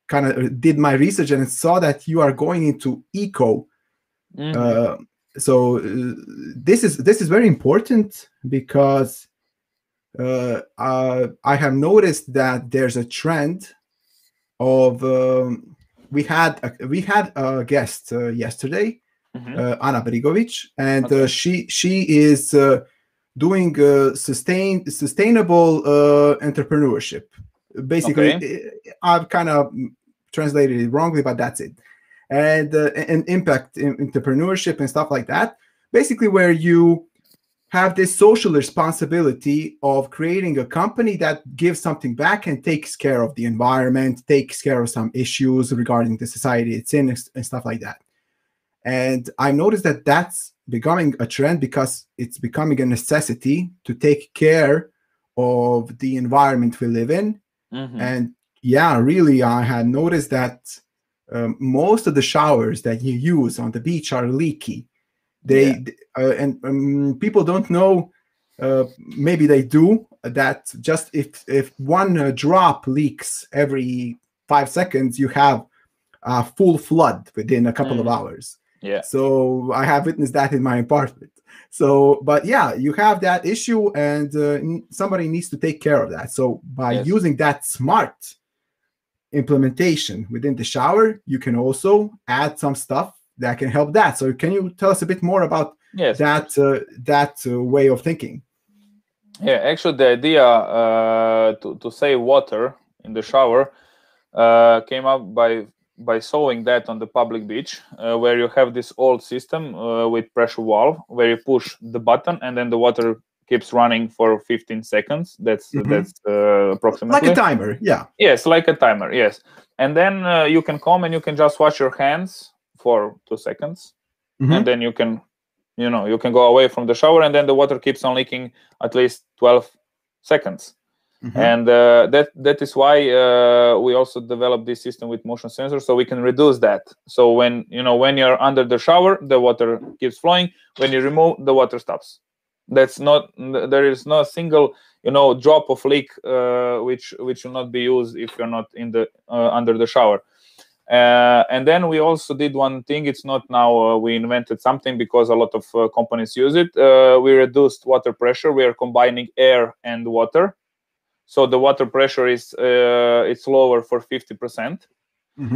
kind of did my research and saw that you are going into eco. So this is very important because I have noticed that there's a trend of. We had a guest yesterday, Ana Brigovic, and she is doing sustainable entrepreneurship. Basically, I've kind of translated it wrongly, but that's it. And impact entrepreneurship and stuff like that. Basically, where you have this social responsibility of creating a company that gives something back and takes care of the environment, takes care of some issues regarding the society it's in, and stuff like that. And I noticed that that's becoming a trend because it's becoming a necessity to take care of the environment we live in. And yeah, really, I had noticed that most of the showers that you use on the beach are leaky. And people don't know, maybe they do, that just if one drop leaks every 5 seconds, you have a full flood within a couple of hours. So I have witnessed that in my apartment. So, but yeah, you have that issue, and somebody needs to take care of that. So by using that smart implementation within the shower, you can also add some stuff that can help that. So can you tell us a bit more about that way of thinking? Yeah, actually, the idea to save water in the shower came up by sewing that on the public beach, where you have this old system with pressure valve, where you push the button and then the water keeps running for 15 seconds. That's approximately like a timer. Yes, like a timer. Yes, and then you can come and you can just wash your hands for 2 seconds, and then you can go away from the shower, and then the water keeps on leaking at least 12 seconds. And that is why we also developed this system with motion sensors, so we can reduce that. So when you're under the shower, the water keeps flowing. When you remove, the water stops. There is no single drop of leak which will not be used if you're not in the under the shower. And then we also did one thing. It's not now we invented something because a lot of companies use it. We reduced water pressure. We are combining air and water. So the water pressure is it's lower for 50%,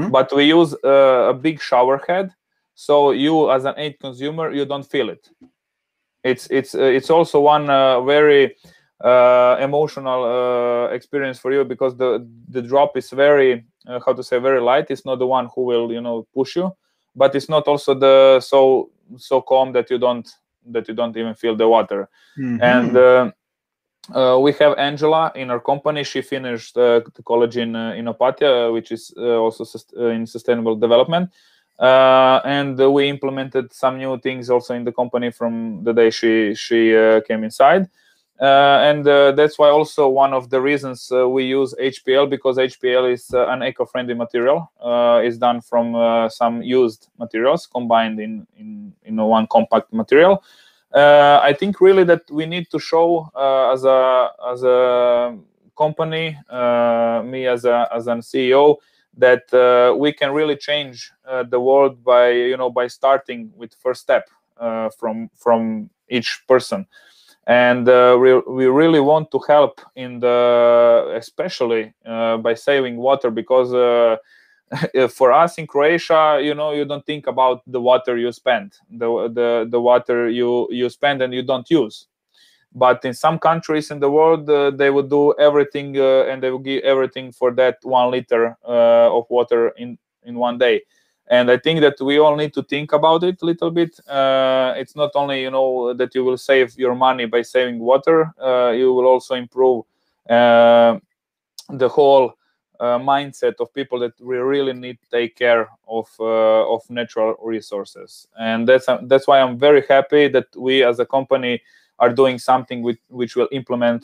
but we use a big shower head, so you as an end consumer, you don't feel it. It's also one very emotional experience for you, because the drop is very very light. It's not the one who will push you, but it's not also the so calm that you don't even feel the water. And we have Angela in our company. She finished the college in Opatija, which is also in sustainable development. And we implemented some new things also in the company from the day she came inside. and that's why also one of the reasons we use HPL, because HPL is an eco-friendly material. It's done from some used materials combined in one compact material. I think really that we need to show as a company, me as an CEO, that we can really change the world by starting with first step from each person. And we really want to help especially by saving water, because for us in Croatia, you don't think about the water you spend, the water you spend and you don't use. But in some countries in the world, they would do everything and they will give everything for that 1 liter of water in one day. And I think that we all need to think about it a little bit. It's not only, that you will save your money by saving water. You will also improve the whole mindset of people that we really need to take care of natural resources. And that's why I'm very happy that we as a company are doing something which will improve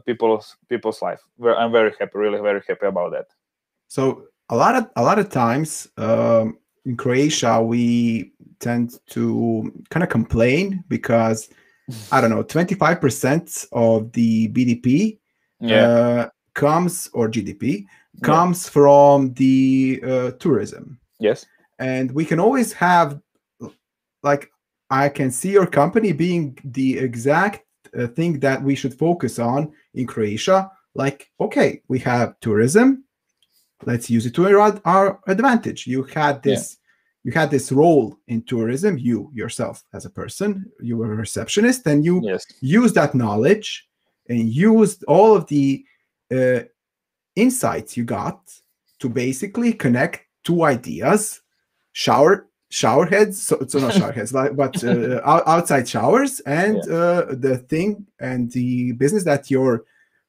people's life. I'm very happy, really very happy about that. So a lot of times in Croatia we tend to kind of complain because 25% of the BDP comes, or GDP comes from the tourism. Yes, and we can always have, like, I can see your company being the exact thing that we should focus on in Croatia. Like, okay, we have tourism. Let's use it to our advantage. You had this role in tourism, you yourself as a person, you were a receptionist, and you used that knowledge and used all of the insights you got to basically connect two ideas: shower heads, so not shower heads, but outside showers, and the thing and the business that your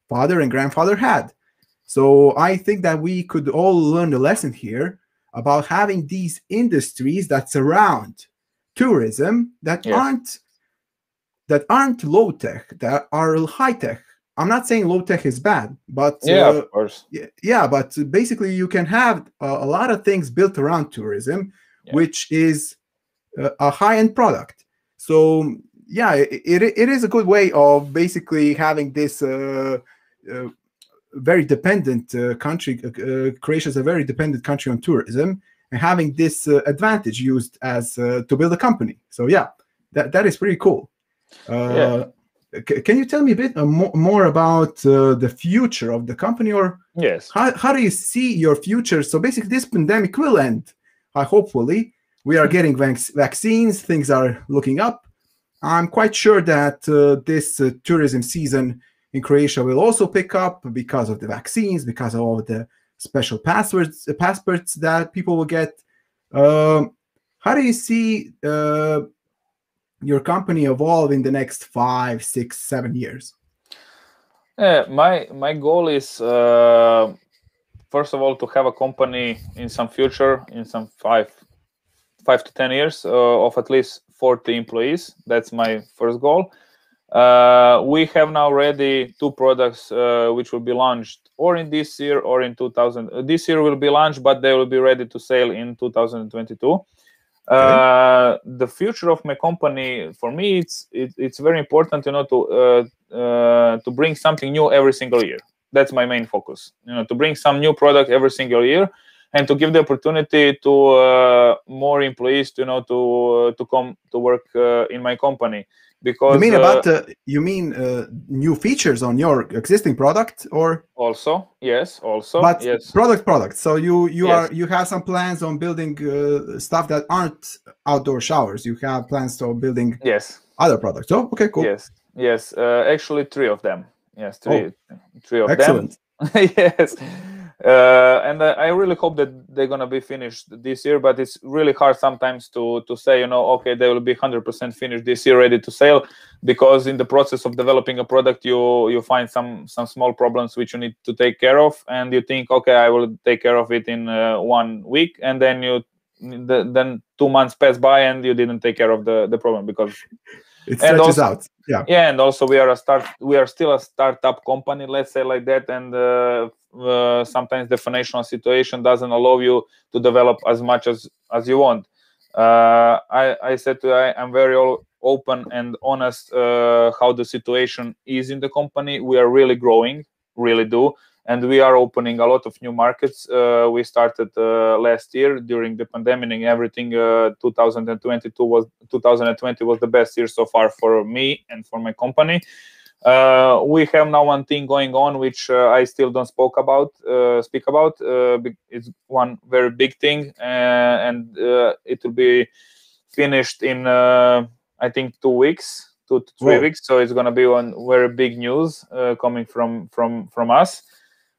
father and grandfather had. So I think that we could all learn a lesson here about having these industries that surround tourism that aren't low tech, that are high tech. I'm not saying low tech is bad, but of course. But basically you can have a lot of things built around tourism, which is a high-end product. So it is a good way of basically having this very dependent country. Croatia is a very dependent country on tourism, and having this advantage used as to build a company. So that is pretty cool. Can you tell me a bit more about the future of the company, or how do you see your future? So basically this pandemic will end. Hopefully we are getting vaccines, things are looking up. I'm quite sure that this tourism season in Croatia will also pick up because of the vaccines, because of all the special passports that people will get. How do you see your company evolve in the next 5, 6, 7 years? My goal is first of all to have a company in some future, in some 5 to 10 years, of at least 40 employees. That's my first goal. We have now ready 2 products which will be launched or in this year or in 2000. This year will be launched, but they will be ready to sell in 2022. The future of my company, for me, it's very important, to bring something new every single year. That's my main focus. To bring some new product every single year, and to give the opportunity to more employees, to come to work in my company. Because you mean new features on your existing product, or also but yes, product. So you have some plans on building stuff that aren't outdoor showers. You have plans on building other products. Oh, okay, cool. Yes. Actually, 3 of them. Yes, three of excellent. them. Yes. And I really hope that they're gonna be finished this year, but it's really hard sometimes to say, okay, they will be 100% finished this year, ready to sell, because in the process of developing a product, you find some small problems which you need to take care of, and you think, okay, I will take care of it in 1 week, and then then 2 months pass by and you didn't take care of the problem, because It stretches out. Yeah. Yeah, and also we are still a startup company, let's say like that, and sometimes the financial situation doesn't allow you to develop as much as you want. I said I'm very open and honest how the situation is in the company. We are really growing, really do, and we are opening a lot of new markets. We started last year during the pandemic and everything. 2020 was the best year so far for me and for my company. We have now one thing going on which I still don't speak about. It's one very big thing, and it will be finished in I think 2 weeks, 2 to 3 weeks. So it's gonna be one very big news coming from us.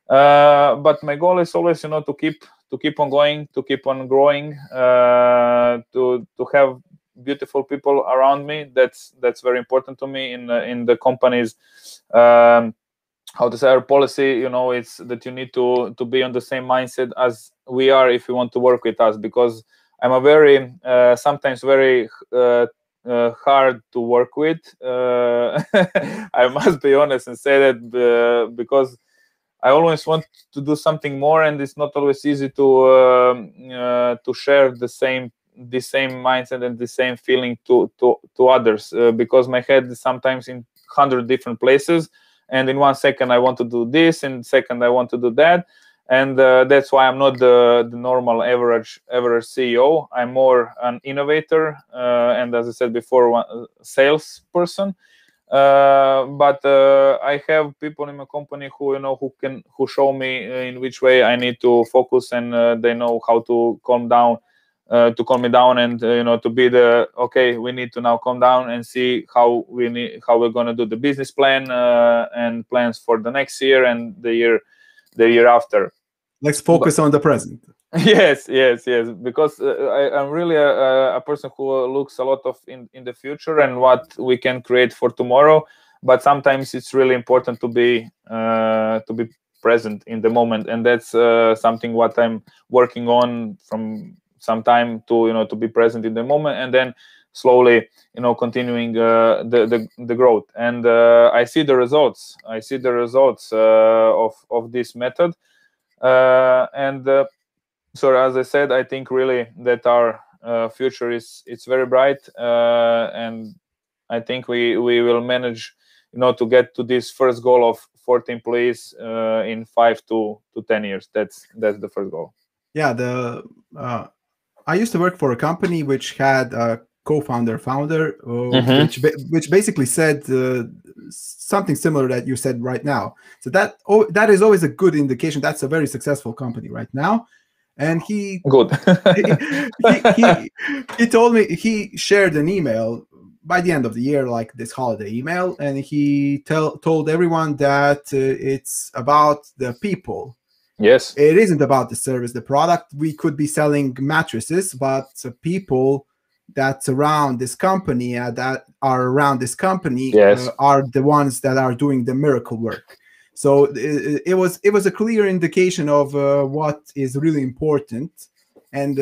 But my goal is always, to keep on going, to keep on growing, to have beautiful people around me. That's very important to me in the companies. How to say, our policy, it's that you need to be on the same mindset as we are if you want to work with us, because I'm a very sometimes very hard to work with. I must be honest and say that because I always want to do something more, and it's not always easy to share the same mindset and the same feeling to others, because my head is sometimes in 100 different places, and in 1 second I want to do this, and second I want to do that, and that's why I'm not the normal average CEO. I'm more an innovator, and as I said before, a salesperson. But I have people in my company who who show me in which way I need to focus, and they know how to calm me down, and to be we need to now calm down and see how we're going to do the business plan and plans for the next year and the year after. Let's focus on the present. Yes, because I'm really a person who looks a lot of in the future and what we can create for tomorrow. But sometimes it's really important to be present in the moment, and that's something what I'm working on from some time to to be present in the moment, and then slowly continuing the growth. And I see the results. Of this method, so as I said, I think really that our future it's very bright, and I think we will manage, to get to this first goal of 40 employees in 5 to 10 years. That's the first goal. Yeah, I used to work for a company which had a co-founder, which basically said something similar that you said right now. So that is always a good indication. That's a very successful company right now. And he told me he shared an email by the end of the year, like this holiday email, and he told everyone that it's about the people. Yes, it isn't about the service, the product. We could be selling mattresses, but the people that surround this company that are around this company are the ones that are doing the miracle work. So it was a clear indication of what is really important, and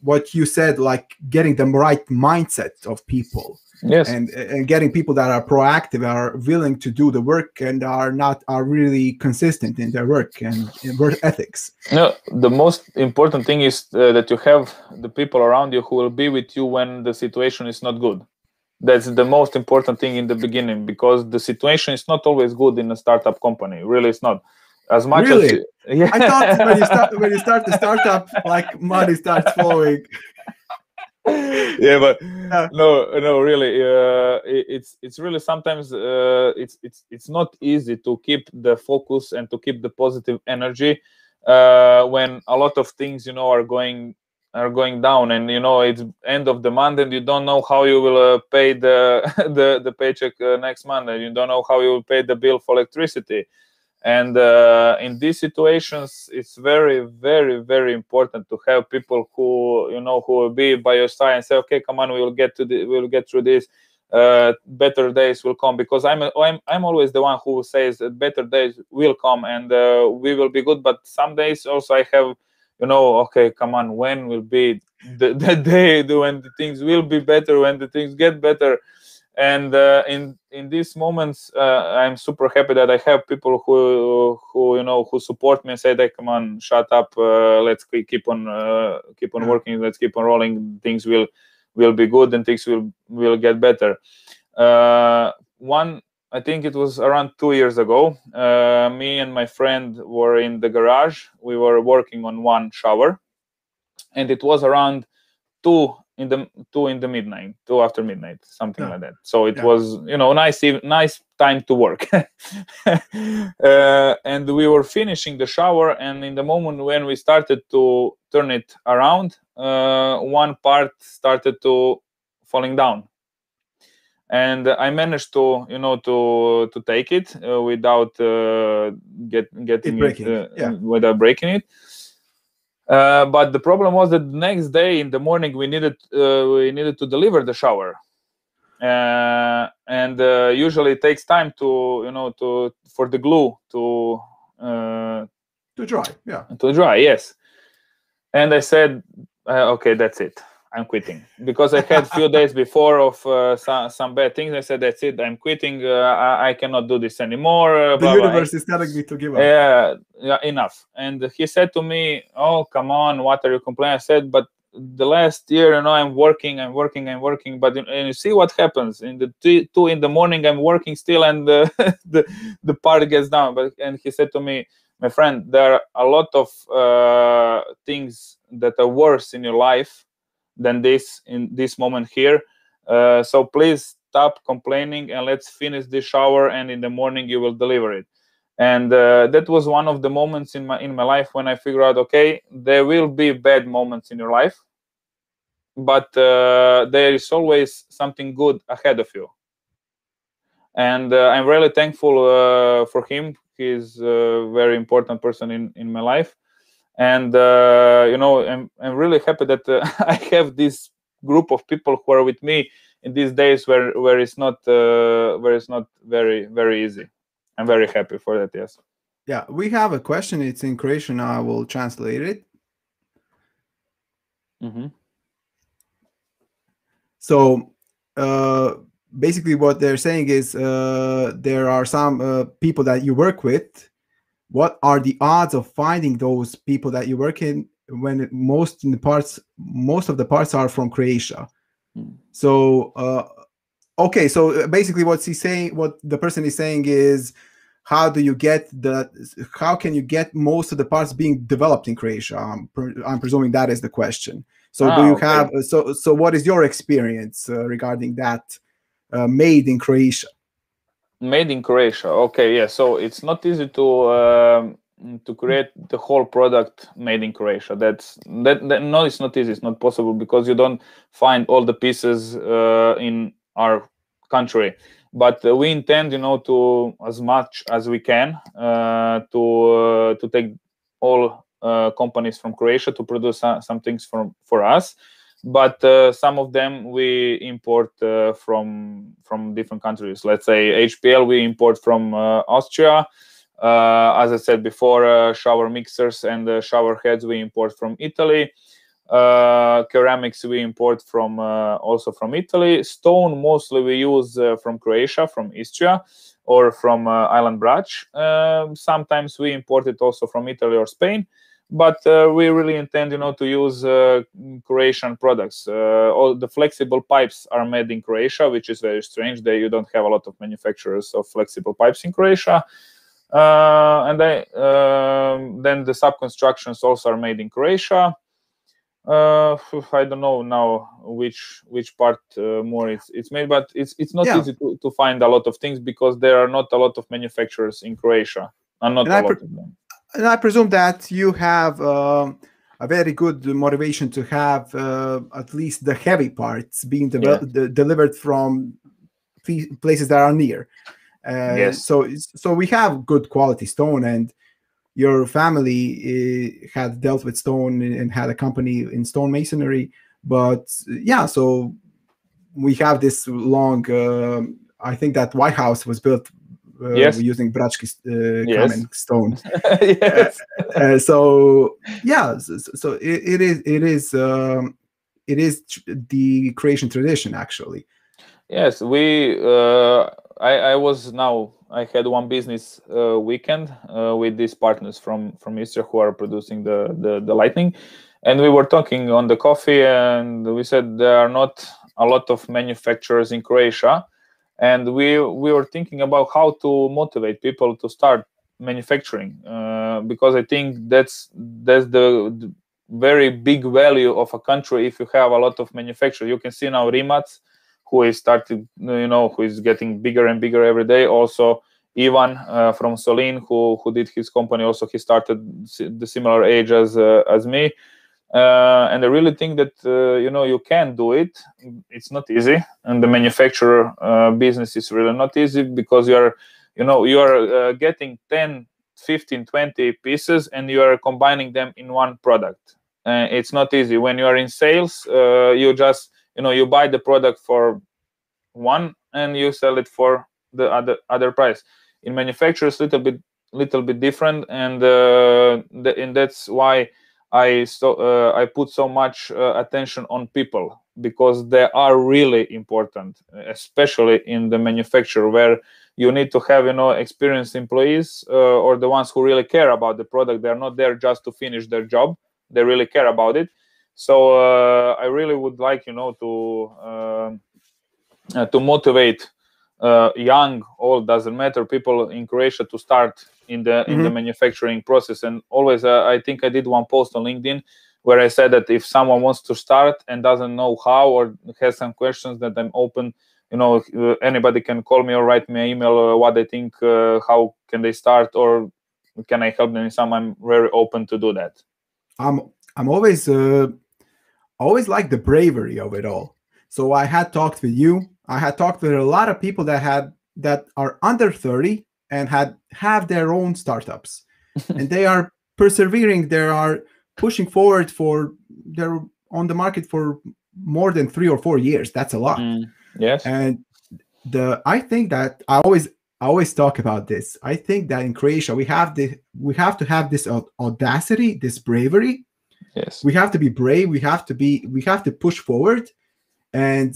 what you said, like getting the right mindset of people. Yes, and getting people that are proactive, are willing to do the work, and are really consistent in their work and in work ethics. No, the most important thing is that you have the people around you who will be with you when the situation is not good. That's the most important thing in the beginning, because the situation is not always good in a startup company. Really, it's not. As much really? as yeah. I thought when you start the startup, like money starts flowing. Yeah, but no, really, it's really sometimes it's not easy to keep the focus and to keep the positive energy when a lot of things are going down, and it's end of the month, and you don't know how you will pay the paycheck next month, and you don't know how you will pay the bill for electricity. And in these situations, it's very, very, very important to have people who who will be by your side and say, "Okay, come on, we will get through this. Better days will come." Because I'm always the one who says that better days will come, and we will be good. But some days also I have, okay, come on, when will be the day when the things will be better, when the things get better? And in these moments, I'm super happy that I have people who who support me and say, "Hey, come on, shut up, let's keep on working, let's keep on rolling. Things will be good, and things will get better." I think it was around 2 years ago. Me and my friend were in the garage. We were working on one shower, and it was around 2 in the midnight, 2 after midnight, something like that. So it was nice time to work. And we were finishing the shower, and in the moment when we started to turn it around, one part started to falling down, and I managed to to take it without getting it without breaking it. But the problem was that the next day in the morning we needed to deliver the shower, and usually it takes time for the glue to dry. To dry, yes. And I said, okay, that's it. I'm quitting, because I had few days before of some bad things. I said, that's it. I'm quitting. I cannot do this anymore. The universe is telling me to give up. Yeah, enough. And he said to me, "Oh, come on, what are you complaining?" I said, "But the last year, I'm working. But and you see what happens in the 2 in the morning. I'm working still, and the part gets down." And he said to me, "My friend, there are a lot of things that are worse in your life than this in this moment here. So please stop complaining and let's finish this shower, and in the morning you will deliver it." And that was one of the moments in my life when I figured out, okay, there will be bad moments in your life, but there is always something good ahead of you. And I'm really thankful for him. He's a very important person in my life. And I'm really happy that I have this group of people who are with me in these days where it's not very, very easy. I'm very happy for that. Yes. Yeah, we have a question. It's in Croatian. I will translate it. Mm-hmm. So basically, what they're saying is there are some people that you work with. What are the odds of finding those people that you work in when most of the parts are from Croatia? So okay, so basically what the person is saying is, how can you get most of the parts being developed in Croatia? I'm presuming that is the question. So do you have so what is your experience regarding that made in Croatia? Made in Croatia. Okay, yeah. So it's not easy to create the whole product made in Croatia. No, it's not easy. It's not possible, because you don't find all the pieces in our country. But we intend, to, as much as we can, to take all companies from Croatia to produce some things for us. But some of them we import from different countries. Let's say HPL we import from Austria. As I said before, shower mixers and shower heads we import from Italy. Ceramics we import from also from Italy. Stone mostly we use from Croatia, from Istria, or from Island Brač. Sometimes we import it also from Italy or Spain. But we really intend, to use Croatian products. All the flexible pipes are made in Croatia, which is very strange. You don't have a lot of manufacturers of flexible pipes in Croatia. And then the sub-constructions also are made in Croatia. I don't know now which part more it's made, but it's not easy to find a lot of things, because there are not a lot of manufacturers in Croatia, and not a lot of them. And I presume that you have a very good motivation to have at least the heavy parts being delivered from places that are near. Yes. So we have good quality stone, and your family had dealt with stone and had a company in stone masonry. But yeah, so we have this long. I think that White House was built using Brački kamen stone. Yes. So yeah, so it is the Croatian tradition, actually. Yes, I had one business weekend with these partners from Istria who are producing the lightning, and we were talking on the coffee, and we said there are not a lot of manufacturers in Croatia, and we were thinking about how to motivate people to start manufacturing, because I think that's the very big value of a country. If you have a lot of manufacturers, you can see now Rimac, who is started, who is getting bigger and bigger every day. Also, Ivan from Solin, who did his company, also he started the similar age as me. And I really think that you can do it. It's not easy, and the manufacturer business is really not easy, because you are getting 10, 15, 20 pieces, and you are combining them in one product. It's not easy. When you are in sales, you just you buy the product for one and you sell it for the other price. In manufacturers, little bit different, and that's why I put so much attention on people, because they are really important, especially in the manufacturer, where you need to have experienced employees, or the ones who really care about the product. They're not there just to finish their job. They really care about it. So I really would like to motivate young, old, doesn't matter, people in Croatia to start in the manufacturing process. And always, I think I did one post on LinkedIn where I said that if someone wants to start and doesn't know how, or has some questions, that I'm open. Anybody can call me or write me an email what they think, how can they start, or can I help them in some. I'm very open to do that. I'm always like the bravery of it all. So I had talked with you. I had talked with a lot of people that are under 30 and have their own startups, and they are persevering. They are pushing forward they're on the market for more than 3 or 4 years. That's a lot. Yes. And I think that I always talk about this. I think that in Croatia we have to have this audacity, this bravery. Yes. We have to be brave. We have to push forward and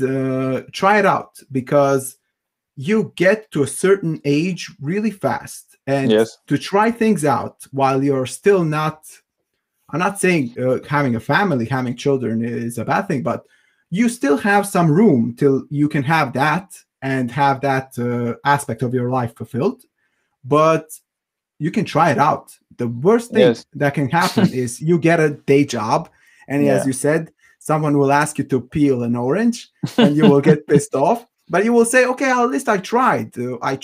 try it out, because you get to a certain age really fast, and Yes. to try things out while you're still not. I'm not saying having a family, having children is a bad thing, but you still have some room till you can have that and have that aspect of your life fulfilled. But you can try it out. The worst thing that can happen is you get a day job, and as you said, someone will ask you to peel an orange, and you will get pissed off. But you will say, okay, at least I tried. I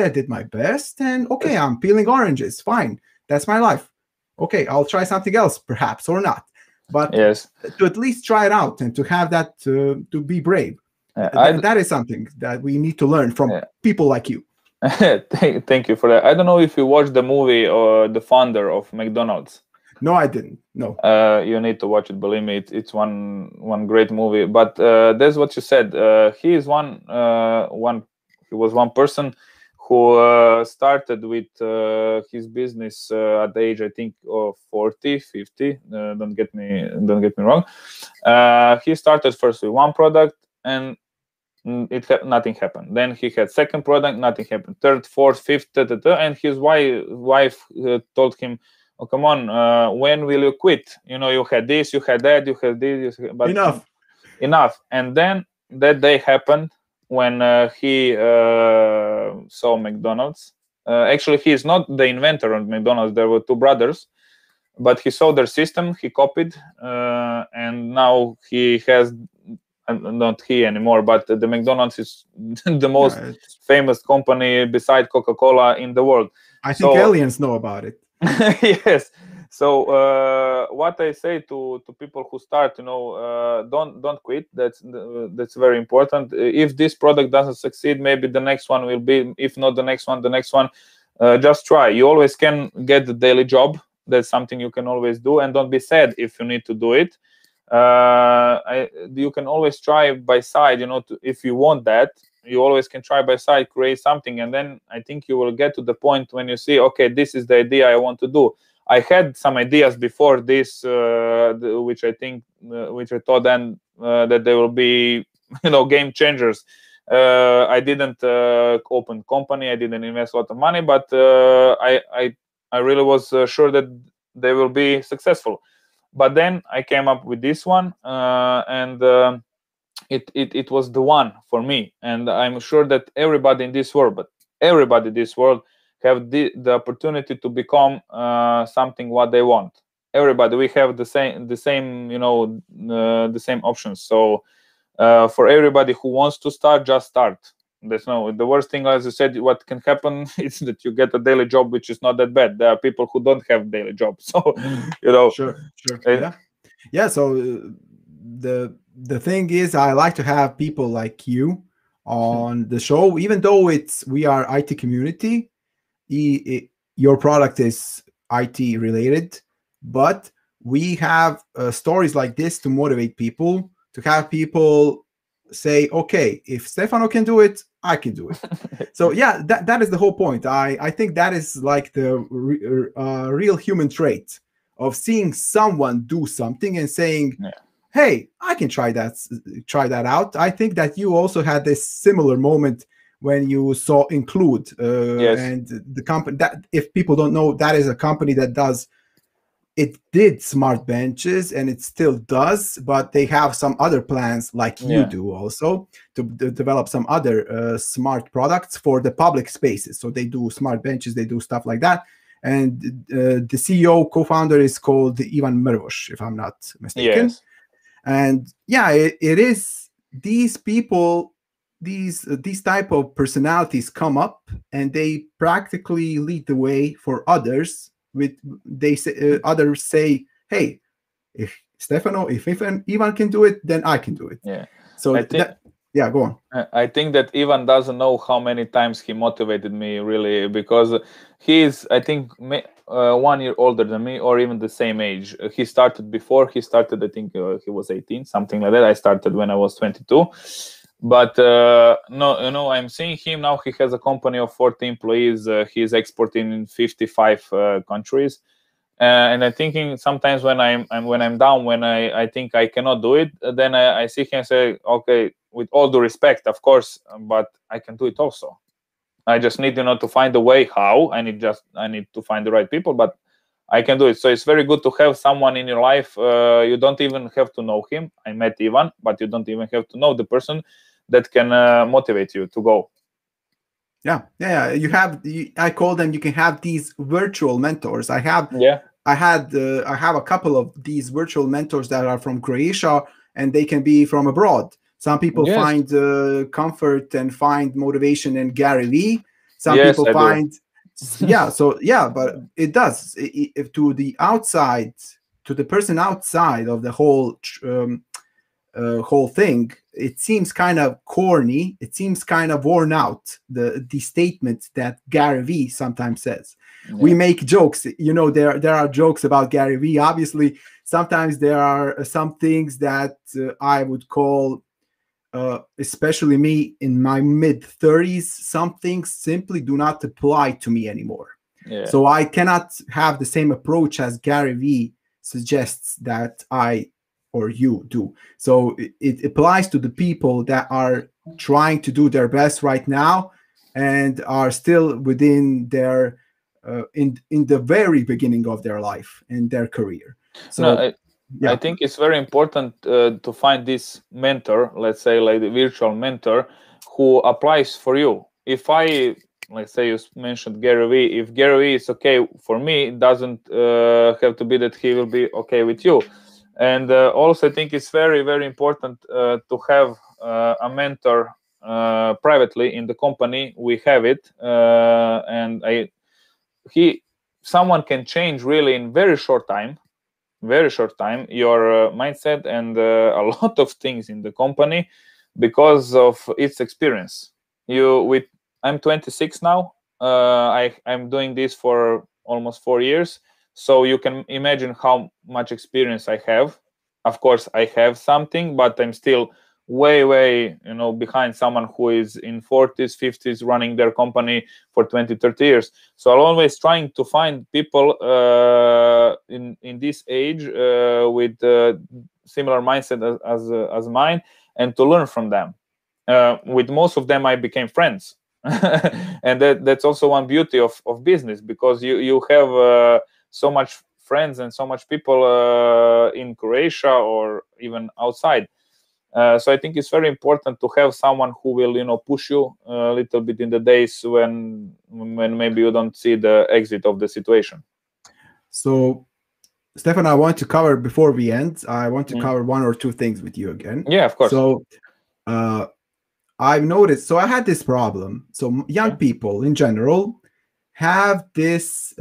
did my best, and okay, I'm peeling oranges. Fine. That's my life. Okay, I'll try something else, perhaps, or not. But to at least try it out and to have that, to be brave. That is something that we need to learn from people like you. Thank you for that. I don't know if you watched the movie or The Founder of McDonald's. No, I didn't. No. You need to watch it. Believe me, it's one great movie. But that's what you said. He is one. He was one person who started with his business at the age, I think, of 40, 50. Don't get me wrong. He started first with one product, and nothing happened. Then he had second product, nothing happened. Third, fourth, fifth, and his wife told him, "Oh, come on, when will you quit? You had this, you had that, you had this, but enough." And then that day happened when he saw McDonald's. Actually, he is not the inventor of McDonald's. There were two brothers, but he saw their system, he copied, and now he has. Not he anymore, but the McDonald's is the most famous company beside Coca-Cola in the world. I think aliens know about it. Yes. So what I say to people who start, don't quit. That's very important. If this product doesn't succeed, maybe the next one will be. If not the next one, the next one. Just try. You always can get the daily job. That's something you can always do, and don't be sad if you need to do it. You can always try by side, if you want that, you always can try by side, create something, and then I think you will get to the point when you see, okay, this is the idea I want to do. I had some ideas before this, which I thought then that they will be, game changers. I didn't open company, I didn't invest a lot of money, but I really was sure that they will be successful. But then I came up with this one, and it was the one for me. And I'm sure that everybody in this world, have the opportunity to become something what they want. Everybody, we have the same the same options. So for everybody who wants to start, just start. There's no, the worst thing, as you said, what can happen is that you get a daily job, which is not that bad. There are people who don't have daily jobs, so Sure. Yeah. So the thing is, I like to have people like you on the show, even though we are IT community. Your product is IT related, but we have stories like this to motivate people, to have people say, okay, if Stefano can do it, I can do it. So yeah, that is the whole point. I think that is like the real human trait of seeing someone do something and saying, hey, I can try that out. I think that you also had this similar moment when you saw Include, and the company that, if people don't know, that is a company that did smart benches, and it still does, but they have some other plans like you do also to develop some other smart products for the public spaces. So they do smart benches, they do stuff like that. And the CEO co-founder is called Ivan Mrvoš, if I'm not mistaken. Yes. And yeah, it is these people, these type of personalities come up and they practically lead the way for others. They say, others say, hey, if Stefano, if Ivan can do it, then I can do it. Yeah. So go on. I think that Ivan doesn't know how many times he motivated me, really, because he's, I think, 1 year older than me, or even the same age. He started before. He started, I think, he was 18, something like that. I started when I was 22. But no, I'm seeing him now. He has a company of 40 employees. He's exporting in 55 countries. And I'm thinking sometimes when I'm down, when I think I cannot do it, then I see him and say, okay, with all due respect, of course, but I can do it also. I just need to find a way how. I need to find the right people, but I can do it. So it's very good to have someone in your life. You don't even have to know him. I met Ivan, but you don't even have to know the person that can motivate you to go. Yeah. You have. I call them. You can have these virtual mentors. I had a couple of these virtual mentors that are from Croatia, and they can be from abroad. Some people find comfort and find motivation in Gary Vee. Some people find, but it does. If to the outside, to the person outside of the whole whole thing, it seems kind of corny. It seems kind of worn out. The statement that Gary Vee sometimes says. We make jokes. There are jokes about Gary Vee. Obviously, sometimes there are some things that I would call, especially me in my mid-30s, some things simply do not apply to me anymore. So I cannot have the same approach as Gary Vee suggests that I or you do. So it applies to the people that are trying to do their best right now and are still within their in the very beginning of their life and their career. So I think it's very important to find this mentor, let's say like the virtual mentor, who applies for you. If let's say you mentioned Gary Vee, if Gary Vee is okay for me, it doesn't have to be that he will be okay with you. And also I think it's very, very important to have a mentor privately in the company. We have it, and someone can change really in very short time your mindset and a lot of things in the company because of its experience. I'm 26 now. I'm doing this for almost 4 years, so you can imagine how much experience I have. Of course I have something, but I'm still way behind someone who is in 40s 50s running their company for 20-30 years. So I'm always trying to find people in this age with similar mindset as mine, and to learn from them. with most of them I became friends. And that's also one beauty of business, because you have so much friends and so much people in Croatia or even outside. So I think it's very important to have someone who will, push you a little bit in the days when maybe you don't see the exit of the situation. So, Stefan, I want to cover, before we end, I want to cover one or two things with you again. Yeah, of course. So, I've noticed, so I had this problem. So young people in general have this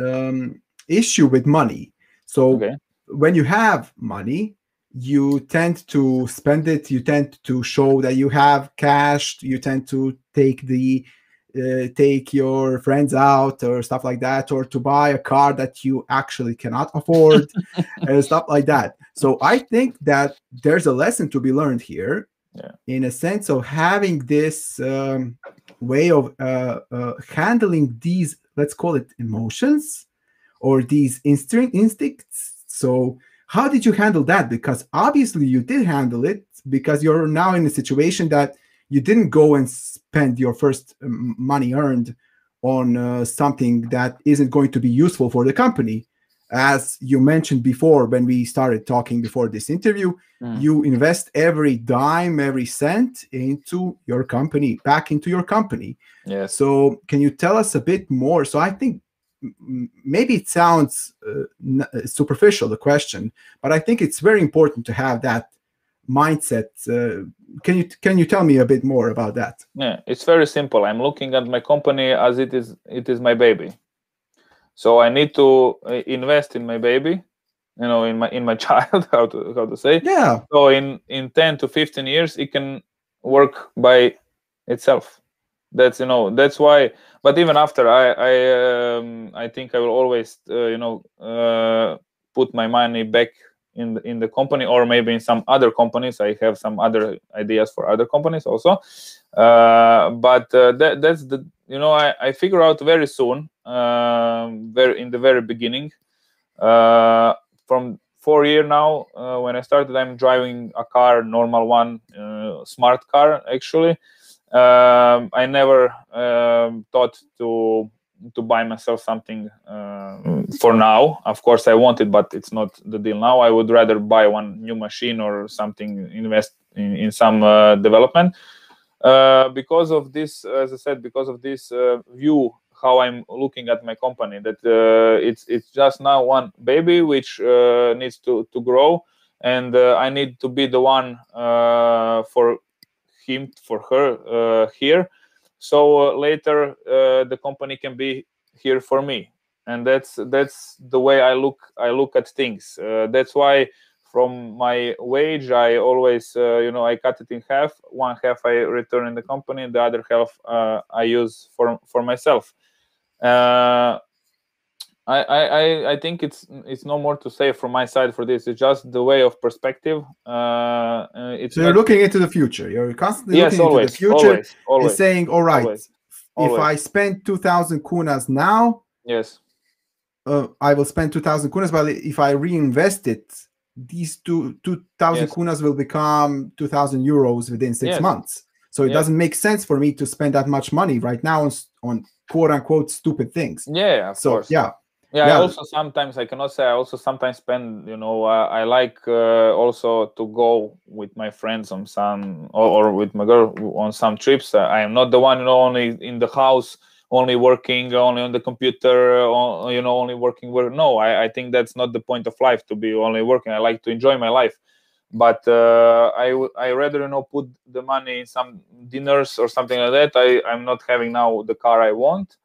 issue with money. So when you have money, you tend to spend it. You tend to show that you have cash. You tend to take your friends out or stuff like that, or to buy a car that you actually cannot afford and stuff like that. So I think that there's a lesson to be learned here, in a sense of having this way of handling these, let's call it emotions, or these instincts. So how did you handle that? Because obviously you did handle it, because you're now in a situation that you didn't go and spend your first money earned on something that isn't going to be useful for the company. As you mentioned before, when we started talking before this interview, you invest every dime, every cent into your company, back into your company. Yes. So can you tell us a bit more? So I think maybe it sounds superficial, the question, but I think it's very important to have that mindset. Can you tell me a bit more about that? Yeah, it's very simple. I'm looking at my company as it is my baby. So I need to invest in my baby, in my child, how to say. Yeah. So in 10 to 15 years, it can work by itself. That's why. But even after, I think I will always put my money back in the company, or maybe in some other companies. I have some other ideas for other companies also. But that's the I figure out very soon, very in the very beginning. From 4 years now, when I started, I'm driving a car, normal one, smart car actually. I never thought to buy myself something for now. Of course, I want it, but it's not the deal now. I would rather buy one new machine or something, invest in some development. Because of this, as I said, because of this view, how I'm looking at my company, that it's just now one baby which needs to grow, and I need to be the one for him, for her here. So later the company can be here for me, and that's the way I look at things. That's why from my wage, I always, I cut it in half. One half I return in the company, the other half I use for myself. I think it's no more to say from my side for this. It's just the way of perspective. So you're looking into the future. You're constantly looking always, into the future, always, and saying, all right, always. If I spend 2,000 kunas now, yes, I will spend 2,000 kunas, but if I reinvest it, these 2,000 kunas will become 2,000 euros within 6 months. So it doesn't make sense for me to spend that much money right now on quote unquote stupid things. Yeah, of course. Yeah. I also sometimes, I cannot say, I also sometimes spend, I like also to go with my friends on some, or with my girl on some trips. I am not the one, only in the house, only working, only on the computer, only working. No, I think that's not the point of life, to be only working. I like to enjoy my life. But I rather, put the money in some dinners or something like that. I'm not having now the car I want.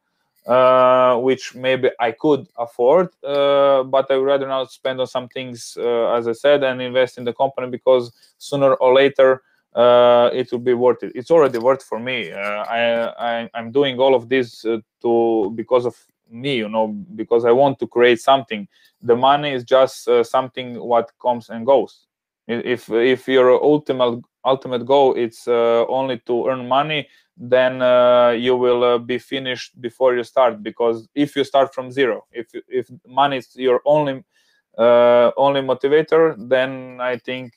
Which maybe I could afford, but I would rather now spend on some things, as I said, and invest in the company, because sooner or later it will be worth it. It's already worth for me. I'm doing all of this because of me, because I want to create something. The money is just something what comes and goes. If your ultimate goal it's only to earn money, then you will be finished before you start. Because if you start from zero, if money is your only motivator, then I think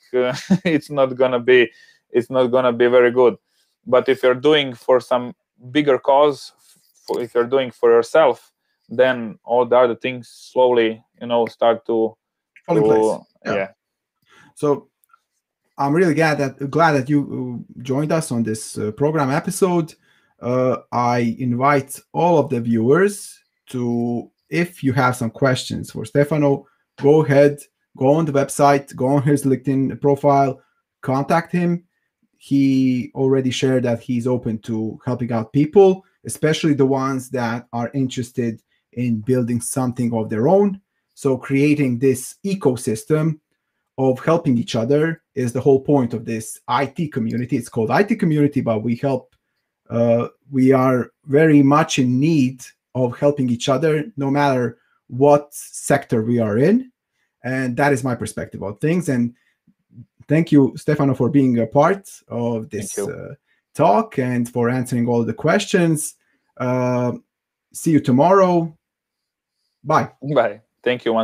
it's not gonna be very good. But if you're doing for some bigger cause, if you're doing for yourself, then all the other things slowly, start to fall in place. Yeah. So I'm really glad that you joined us on this program episode. I invite all of the viewers to, if you have some questions for Stefano, go ahead, go on the website, go on his LinkedIn profile, contact him. He already shared that he's open to helping out people, especially the ones that are interested in building something of their own. So creating this ecosystem of helping each other is the whole point of this IT community. It's called IT community, but we help. We are very much in need of helping each other, no matter what sector we are in. And that is my perspective of things. And thank you, Stefano, for being a part of this talk and for answering all the questions. See you tomorrow. Bye. Bye. Thank you once